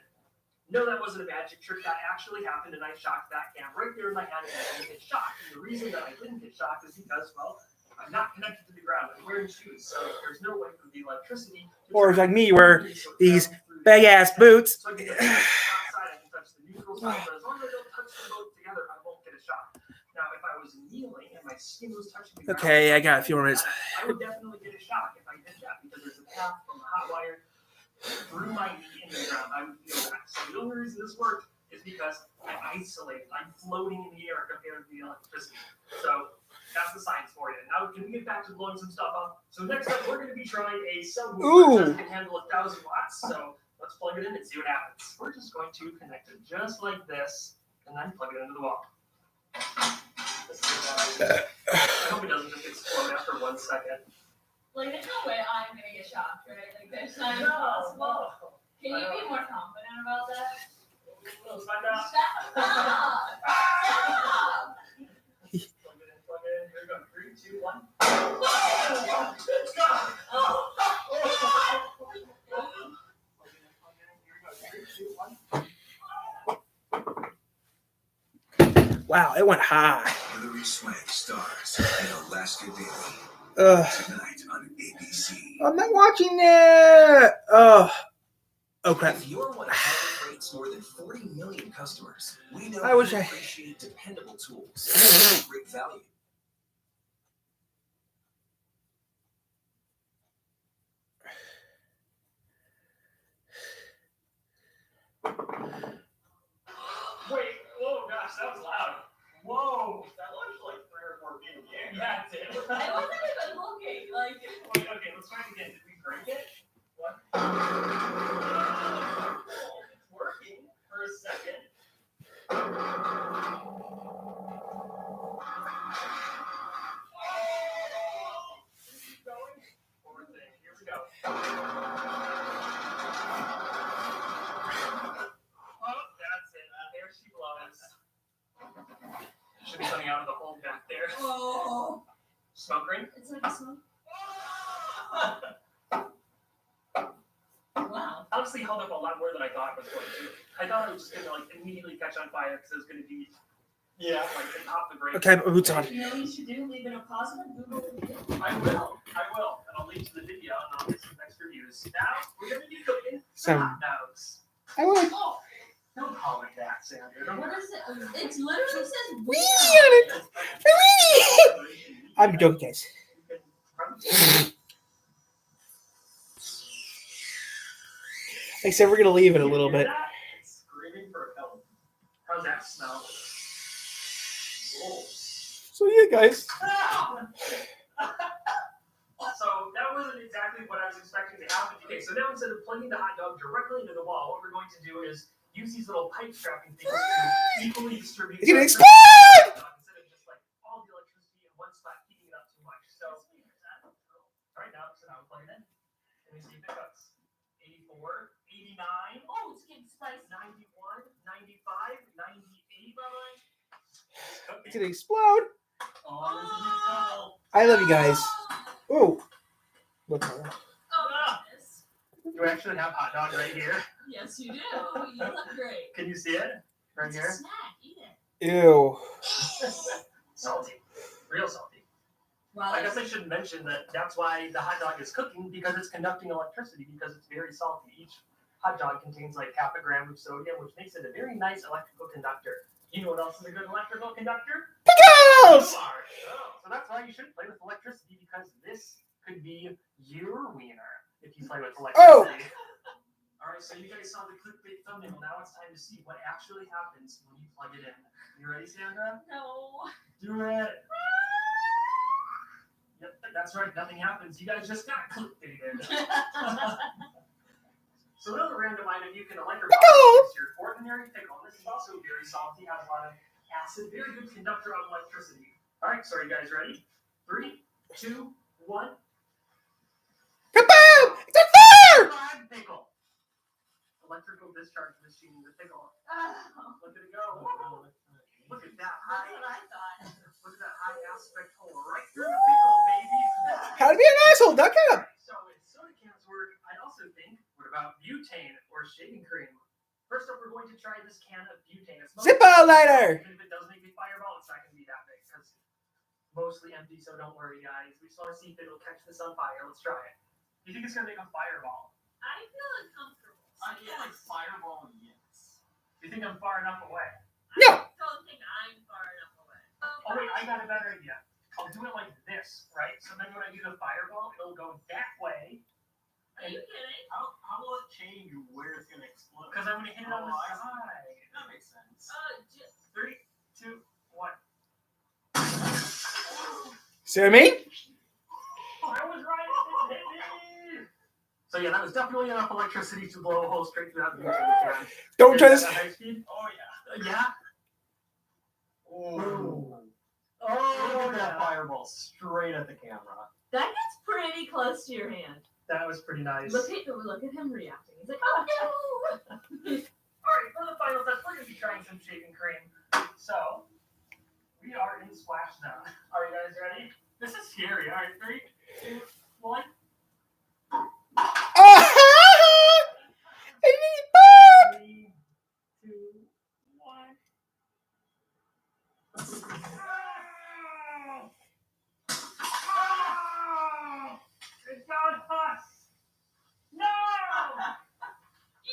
No, that wasn't a magic trick. That actually happened, and I shocked that cam right there in my hand, and I didn't get shocked. And the reason that I didn't get shocked is because, well, I'm not connected to the ground. I'm wearing shoes, so there's no way for the electricity. Or like me, wear these big ass boots. So I can touch outside, I can touch the neutral side, but as long as I don't touch them both together, I won't get a shock. Now, if I was kneeling and my skin was touching the ground, Okay, I got a few more minutes. I would definitely get a shock if I did that because there's a path from the hot wire through my knee into the ground. I would feel that. So the only reason this worked is because I'm isolated. I'm floating in the air compared to the electricity. So that's the science for you. Now, can we get back to blowing some stuff up? So next up, we're going to be trying a subwoofer that can handle 1,000 watts. So let's plug it in and see what happens. We're just going to connect it just like this, and then plug it into the wall. I hope it doesn't just explode after 1 second. Like, there's no way I'm gonna get shocked, right? Like, there's not even possible. Can you be more confident about that? Let's find out. Stop! Stop! Plug it in. Here we go. 3, 2, 1. Wow, it went high. Hillary Swank stars in Alaska Daily. Tonight on ABC. I'm not watching that. Oh crap. If you're one of rates more than 40 million customers, we know I wish you I appreciate dependable tools. Great value. Wait, whoa, gosh, that was loud. Whoa, that launched like 3 or 4 feet in the air. Yeah, it did. I wasn't even looking. Like, wait, okay, let's try it again. Did we break it? What? It's working for a second. Keep going. Forward thing. Here we go. That's it. There she blows. Should be coming out of the hole back there. oh. Smoke ring? It's like a smoke. Wow. Honestly, held up a lot more than I thought it was going to. I thought it was just going to like immediately catch on fire because it was going to be like the top of the break. Okay, my boots on. You know what you should do? Leave it a positive Google review. I will. And I'll link to the video and I'll get some extra views. Now we're going to be cooking So- hot dogs. I would. Oh, don't call it that, Sandra. What is it? It literally says Wee! I'm joking, guys. Like I said, we're gonna leave it a little bit. Screaming for help. How's that smell? Oh. So yeah, guys. So that wasn't exactly what I was expecting to happen. Okay, so now instead of plugging the hot dog directly into the wall, what we're going to do is use these little pipe strapping things to equally distribute. It's gonna explode! Instead of just like all the electricity in one spot, heating it up too much. So, all right, now we plug it in. Let me see if it cooks. 84, 89. Oh, it's getting spicy. 91, 95, 98, brother. It's gonna explode. Oh, this is a big trouble. I love you guys. Ooh. Look. Oh, goodness. You actually have hot dog right here. Yes, you do. You look great. Can you see it? Right It's here? a snack. Eat it. Ew. Salty. Real salty. Well, I guess I should mention that that's why the hot dog is cooking, because it's conducting electricity, because it's very salty. Each hot dog contains like half a gram of sodium, which makes it a very nice electrical conductor. You know what else is a good electrical conductor? Pickles! So that's why you shouldn't play with electricity, because this could be your wiener if you play with electricity. All right, so you guys saw the clickbait thumbnail. Now it's time to see what actually happens when you plug it in. You ready, Sandra? no. Do it. Yep, that's right. Nothing happens. You guys just got clickbaited. So another random item you can electrify is your ordinary pickle. This is also very salty, has a lot of acid, very good conductor of electricity. All right, so are you guys ready? 3, 2, 1. Kaboom! It's on fire! Pickle. Electrical discharge machine, the pickle. Oh, Look at it go. Look at that that's what I thought. Look at that high aspect hole right through the pickle, baby. How to be an asshole, duck up. So if soda cans work, I'd also think, what about butane or shaving cream? First up, we're going to try this can of butane. It's Zippo lighter! Even if it does make me fireball, it's not going to be that big, because mostly empty, so don't worry, guys. We just want to see if it'll catch this on fire. Let's try it. Do you think it's going to make a fireball? I feel uncomfortable. I feel like fireball, yes. Do you think I'm far enough away? No! I don't think I'm far enough away. Oh, wait, I got a better idea. I'll do it like this, right? So then when I do the fireball, it'll go that way. Are you kidding? How will it change where it's going to explode? Because I'm going to hit it on the I see. side. That makes sense. 3, 2, 1. See what I mean? I was right. It hit me. So yeah, that was definitely enough electricity to blow a hole straight through that can. Don't try this. At high speed? Oh, yeah. Yeah. Oh. Oh, Look at that fireball straight at the camera. That gets pretty close to your hand. That was pretty nice. Look at him reacting. He's like, oh no! All right, for the final test, we're going to be trying some shaving cream. So, we are in splash zone. Are you guys ready? This is scary. All right, 3, 2, 1. Ah! 3, 2, 1. It's got us! No! Yay!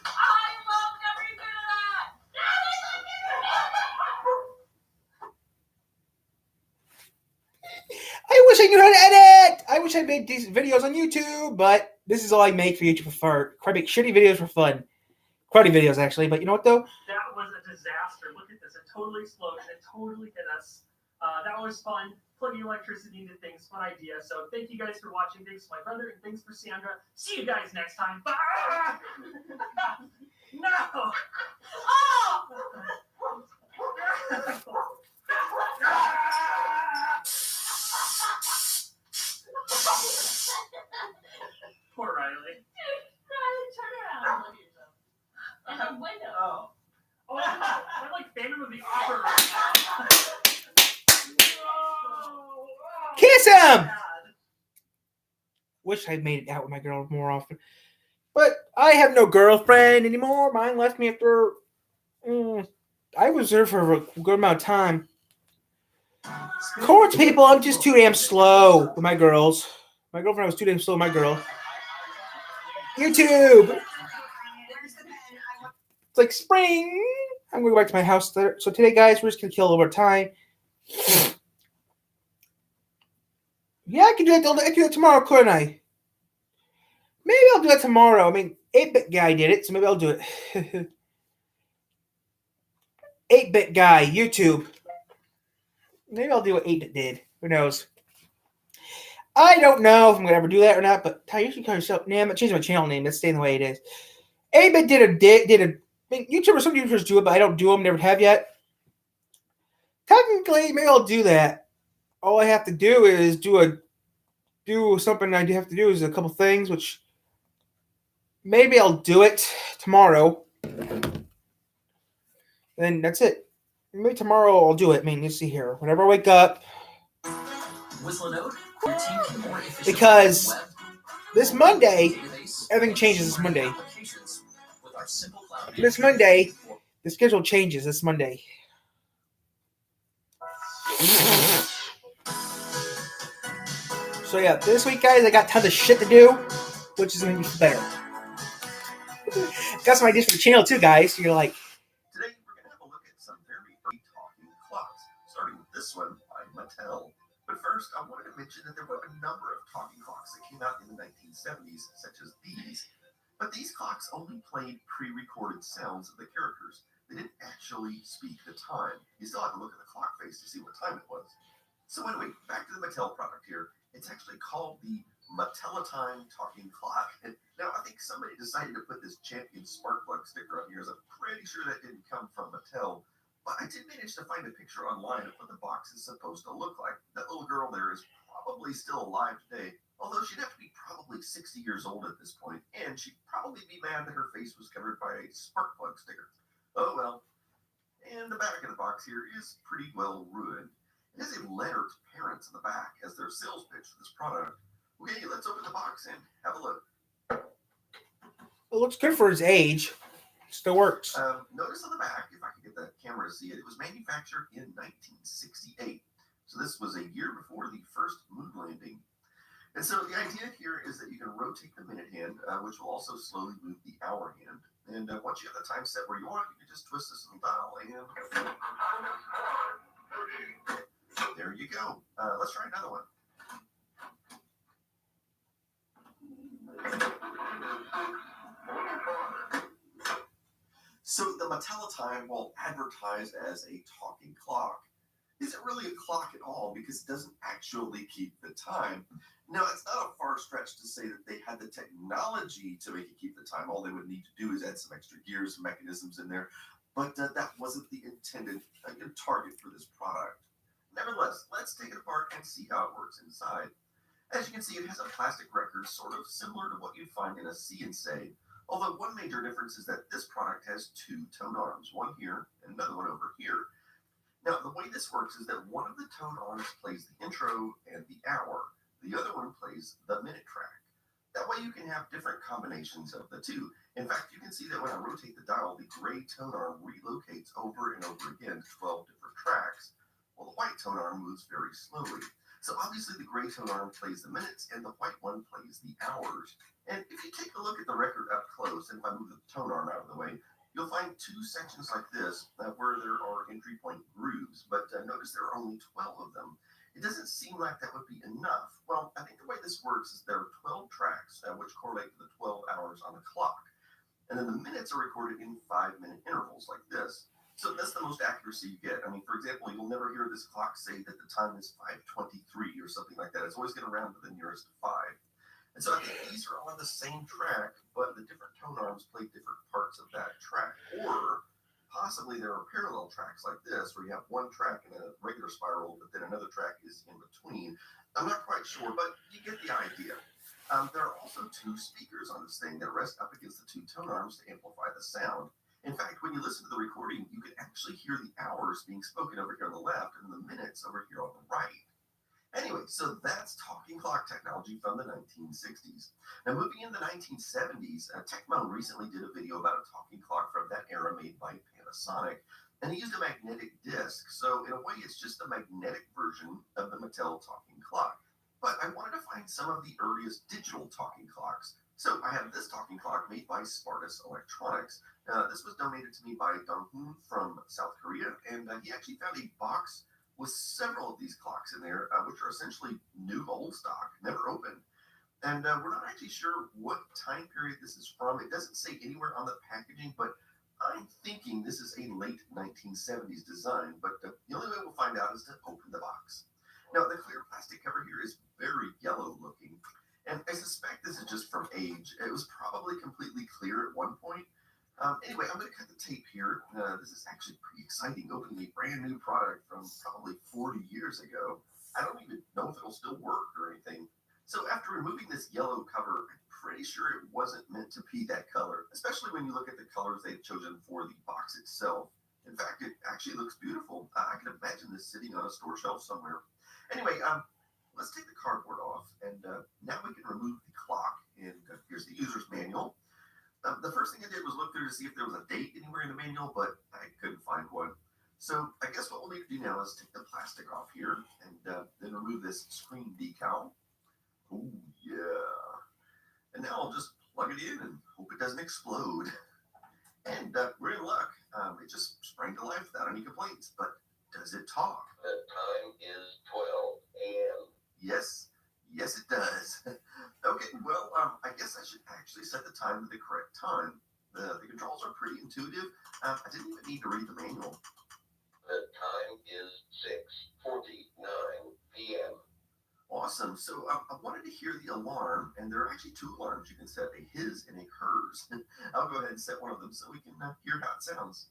I loved every bit of that! I wish I knew how to edit. I wish I made decent videos on YouTube, but this is all I make for YouTube for. I make shitty videos for fun. Cruddy videos, actually. But you know what, though? That was a disaster. Look at this. It totally exploded. It totally hit us. That was fun. Plugging electricity into things. Fun idea. So thank you guys for watching. Thanks to my brother and thanks for Sandra. See you guys next time. Bye! No! Oh! Poor Riley. Riley, turn around and look at yourself. In the window. Oh. Oh, I'm like Phantom of the Opera right now. Whoa. Kiss him! Wish wish I made it out with my girl more often. But I have no girlfriend anymore. Mine left me after. I was there for a good amount of time. Courts, people, I'm just too damn slow with my girls. My girlfriend was too damn slow with my girl. YouTube! It's like spring! I'm going to go back to my house. So today, guys, we're just going to kill a little more time. Yeah, I can do that. I can do it tomorrow, couldn't I? Maybe I'll do that tomorrow. I mean, 8-Bit Guy did it, so maybe I'll do it. 8-Bit Guy, YouTube. Maybe I'll do what 8-Bit did. Who knows? I don't know if I'm going to ever do that or not, but how you should call yourself. Nah, I'm going to change my channel name. Let's stay the way it is. 8-Bit did a. I mean, some YouTubers do it, but I don't do them. Never have yet. Technically, maybe I'll do that. All I have to do is do something I do have to do is a couple things, which maybe I'll do it tomorrow. Then that's it. Maybe tomorrow I'll do it. I mean, let's see here. Whenever I wake up. Because this Monday, everything changes this Monday. This Monday, the schedule changes this Monday. So yeah, this week, guys, I got tons of shit to do, which is going to be better. Got some ideas for the channel too, guys. You're like, Today we're going to have a look at some very early talking clocks, starting with this one by Mattel. But first, I wanted to mention that there were a number of talking clocks that came out in the 1970s, such as these. But these clocks only played pre-recorded sounds of the characters. They didn't actually speak the time. You still have to look at the clock face to see what time it was. So anyway, back to the Mattel product here. It's actually called the Mattel-a-Time talking clock. And now, I think somebody decided to put this Champion spark plug sticker on here, so I'm pretty sure that didn't come from Mattel. But I did manage to find a picture online of what the box is supposed to look like. That little girl there is probably still alive today, although she'd have to be probably 60 years old at this point, and she'd probably be mad that her face was covered by a spark plug sticker. Oh well. And the back of the box here is pretty well ruined. It has a letter to parents in the back as their sales pitch for this product. Okay, let's open the box and have a look. it looks good for his age. Still works. Notice on the back, if I can get the camera to see it, it was manufactured in 1968. So this was a year before the first moon landing. And so the idea here is that you can rotate the minute hand, which will also slowly move the hour hand. And once you have the time set where you want, you can just twist this little dial and there you go. Let's try another one. So the Mattel-a-Time, while advertised as a talking clock, isn't really a clock at all because it doesn't actually keep the time. Now, it's not a far stretch to say that they had the technology to make it keep the time. All they would need to do is add some extra gears and mechanisms in there, but that wasn't the intended target for this product. Nevertheless, let's take it apart and see how it works inside. As you can see, it has a plastic record sort of similar to what you'd find in a C&Say, although one major difference is that this product has two tone arms, one here and another one over here. Now, the way this works is that one of the tone arms plays the intro and the hour. The other one plays the minute track. That way you can have different combinations of the two. In fact, you can see that when I rotate the dial, the gray tone arm relocates over and over again to 12 different tracks, while the white tone arm moves very slowly. So obviously the gray tone arm plays the minutes and the white one plays the hours. And if you take a look at the record up close, and if I move the tone arm out of the way, you'll find two sections like this where there are entry point grooves, but notice there are only 12 of them. It doesn't seem like that would be enough. Well, I think the way this works is there are 12 tracks, which correlate to the 12 hours on the clock. And then the minutes are recorded in 5-minute intervals like this. So that's the most accuracy you get. I mean, for example, you'll never hear this clock say that the time is 5:23 or something like that. It's always going to round to the nearest 5. And so I think these are all on the same track, but the different tone arms play different parts of that track. Or possibly there are parallel tracks like this, where you have one track in a regular spiral, but then another track is in between. I'm not quite sure, but you get the idea. There are also two speakers on this thing that rest up against the two tone arms to amplify the sound. In fact, when you listen to the recording, you can actually hear the hours being spoken over here on the left and the minutes over here on the right. Anyway, so that's talking clock technology from the 1960s. Now, moving in the 1970s, Tecmo recently did a video about a talking clock from that era made by Panasonic, and he used a magnetic disc. So, in a way, it's just the magnetic version of the Mattel talking clock. But I wanted to find some of the earliest digital talking clocks. So, I have this talking clock made by Spartus Electronics. This was donated to me by Dong-hoon from South Korea, and he actually found a box with several of these clocks in there, which are essentially new old stock, never opened. And we're not actually sure what time period this is from. It doesn't say anywhere on the packaging, but I'm thinking this is a late 1970s design. But the only way we'll find out is to open the box. Now, the clear plastic cover here is very yellow looking, and I suspect this is just from age. It was probably completely clear at one point. Anyway, I'm going to cut the tape here. This is actually pretty exciting, opening a brand new product from probably 40 years ago. I don't even know if it'll still work or anything. So after removing this yellow cover, I'm pretty sure it wasn't meant to be that color, especially when you look at the colors they've chosen for the box itself. In fact, it actually looks beautiful. I can imagine this sitting on a store shelf somewhere. Anyway, let's take the cardboard off, and now we can remove the clock. And here's the user's manual. The first thing I did was look through to see if there was a date anywhere in the manual, but I couldn't find one. So I guess what we'll need to do now is take the plastic off here and then remove this screen decal. Oh, yeah. And now I'll just plug it in and hope it doesn't explode. And we're in luck. It just sprang to life without any complaints. But does it talk? The time is 12 a.m. Yes. Yes, it does. Okay, well, I guess I should actually set the time to the correct time. The controls are pretty intuitive. I didn't even need to read the manual. The time is 6:49 p.m. Awesome. So I wanted to hear the alarm, and there are actually two alarms you can set, a his and a hers. I'll go ahead and set one of them so we can hear how it sounds.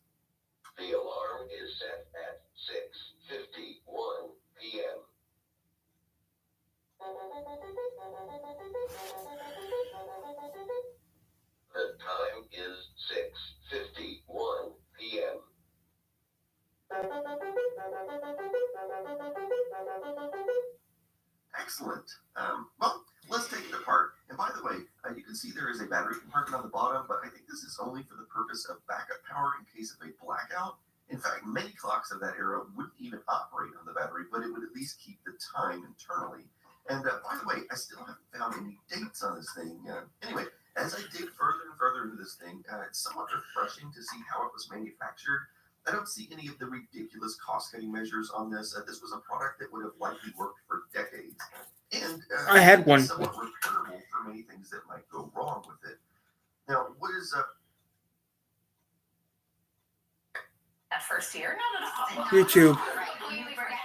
The alarm is set at 6:51 p.m. The time is 6:51 p.m. Excellent. Well, let's take it apart. And by the way, you can see there is a battery compartment on the bottom, but I think this is only for the purpose of backup power in case of a blackout. In fact, many clocks of that era wouldn't even operate on the battery, but it would at least keep the time internally. And by the way, I still haven't found any dates on this thing. Anyway, as I dig further and further into this thing, it's somewhat refreshing to see how it was manufactured. I don't see any of the ridiculous cost-cutting measures on this. This was a product that would have likely worked for decades. And I had one. Somewhat repairable for many things that might go wrong with it. Now, what is At first here? No. YouTube. Right. We forget.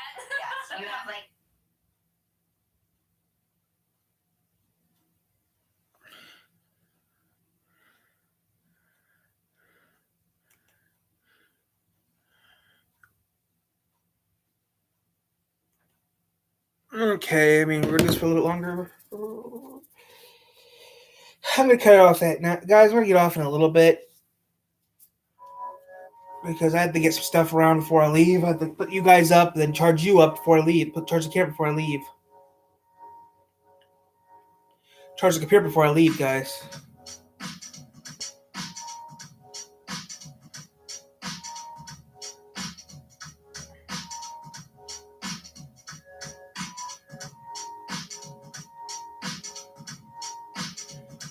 Yes. You have like. Okay, I mean, we're doing this for a little bit longer. I'm going to cut it off that now. Guys, we're going to get off in a little bit because I had to get some stuff around before I leave. I had to put you guys up, then charge you up before I leave. Charge the camera before I leave. Charge the computer before I leave, guys.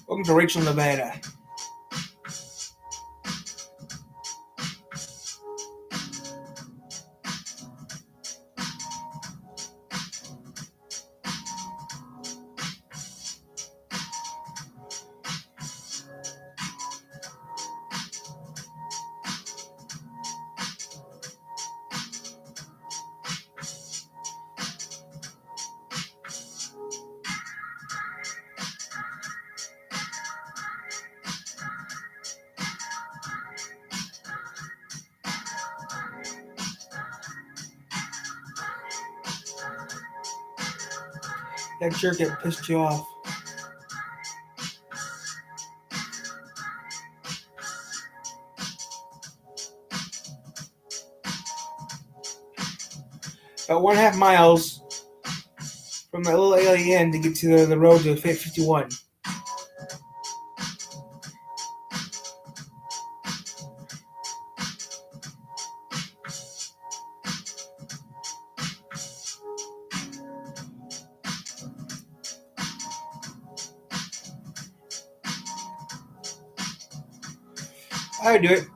Welcome to Rachel, Nevada. That jerk that pissed you off. About 1.5 miles from my little alien to get to the road to 51. I do it.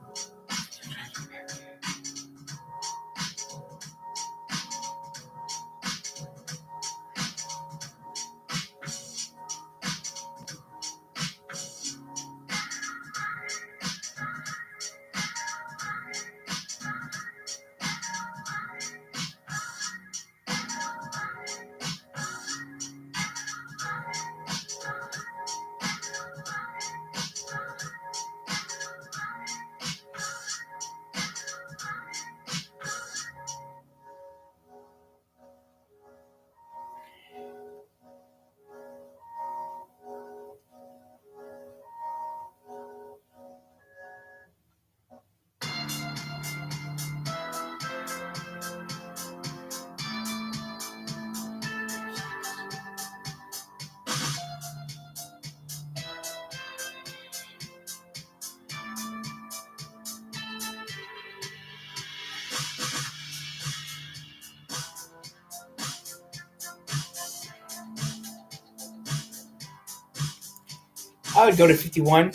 I would go to 51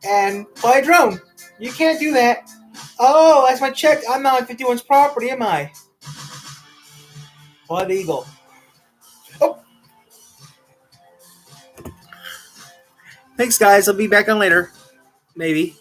and fly a drone. You can't do that. Oh, that's my check. I'm not on 51's property, am I? Blood Eagle. Oh. Thanks, guys. I'll be back on later. Maybe.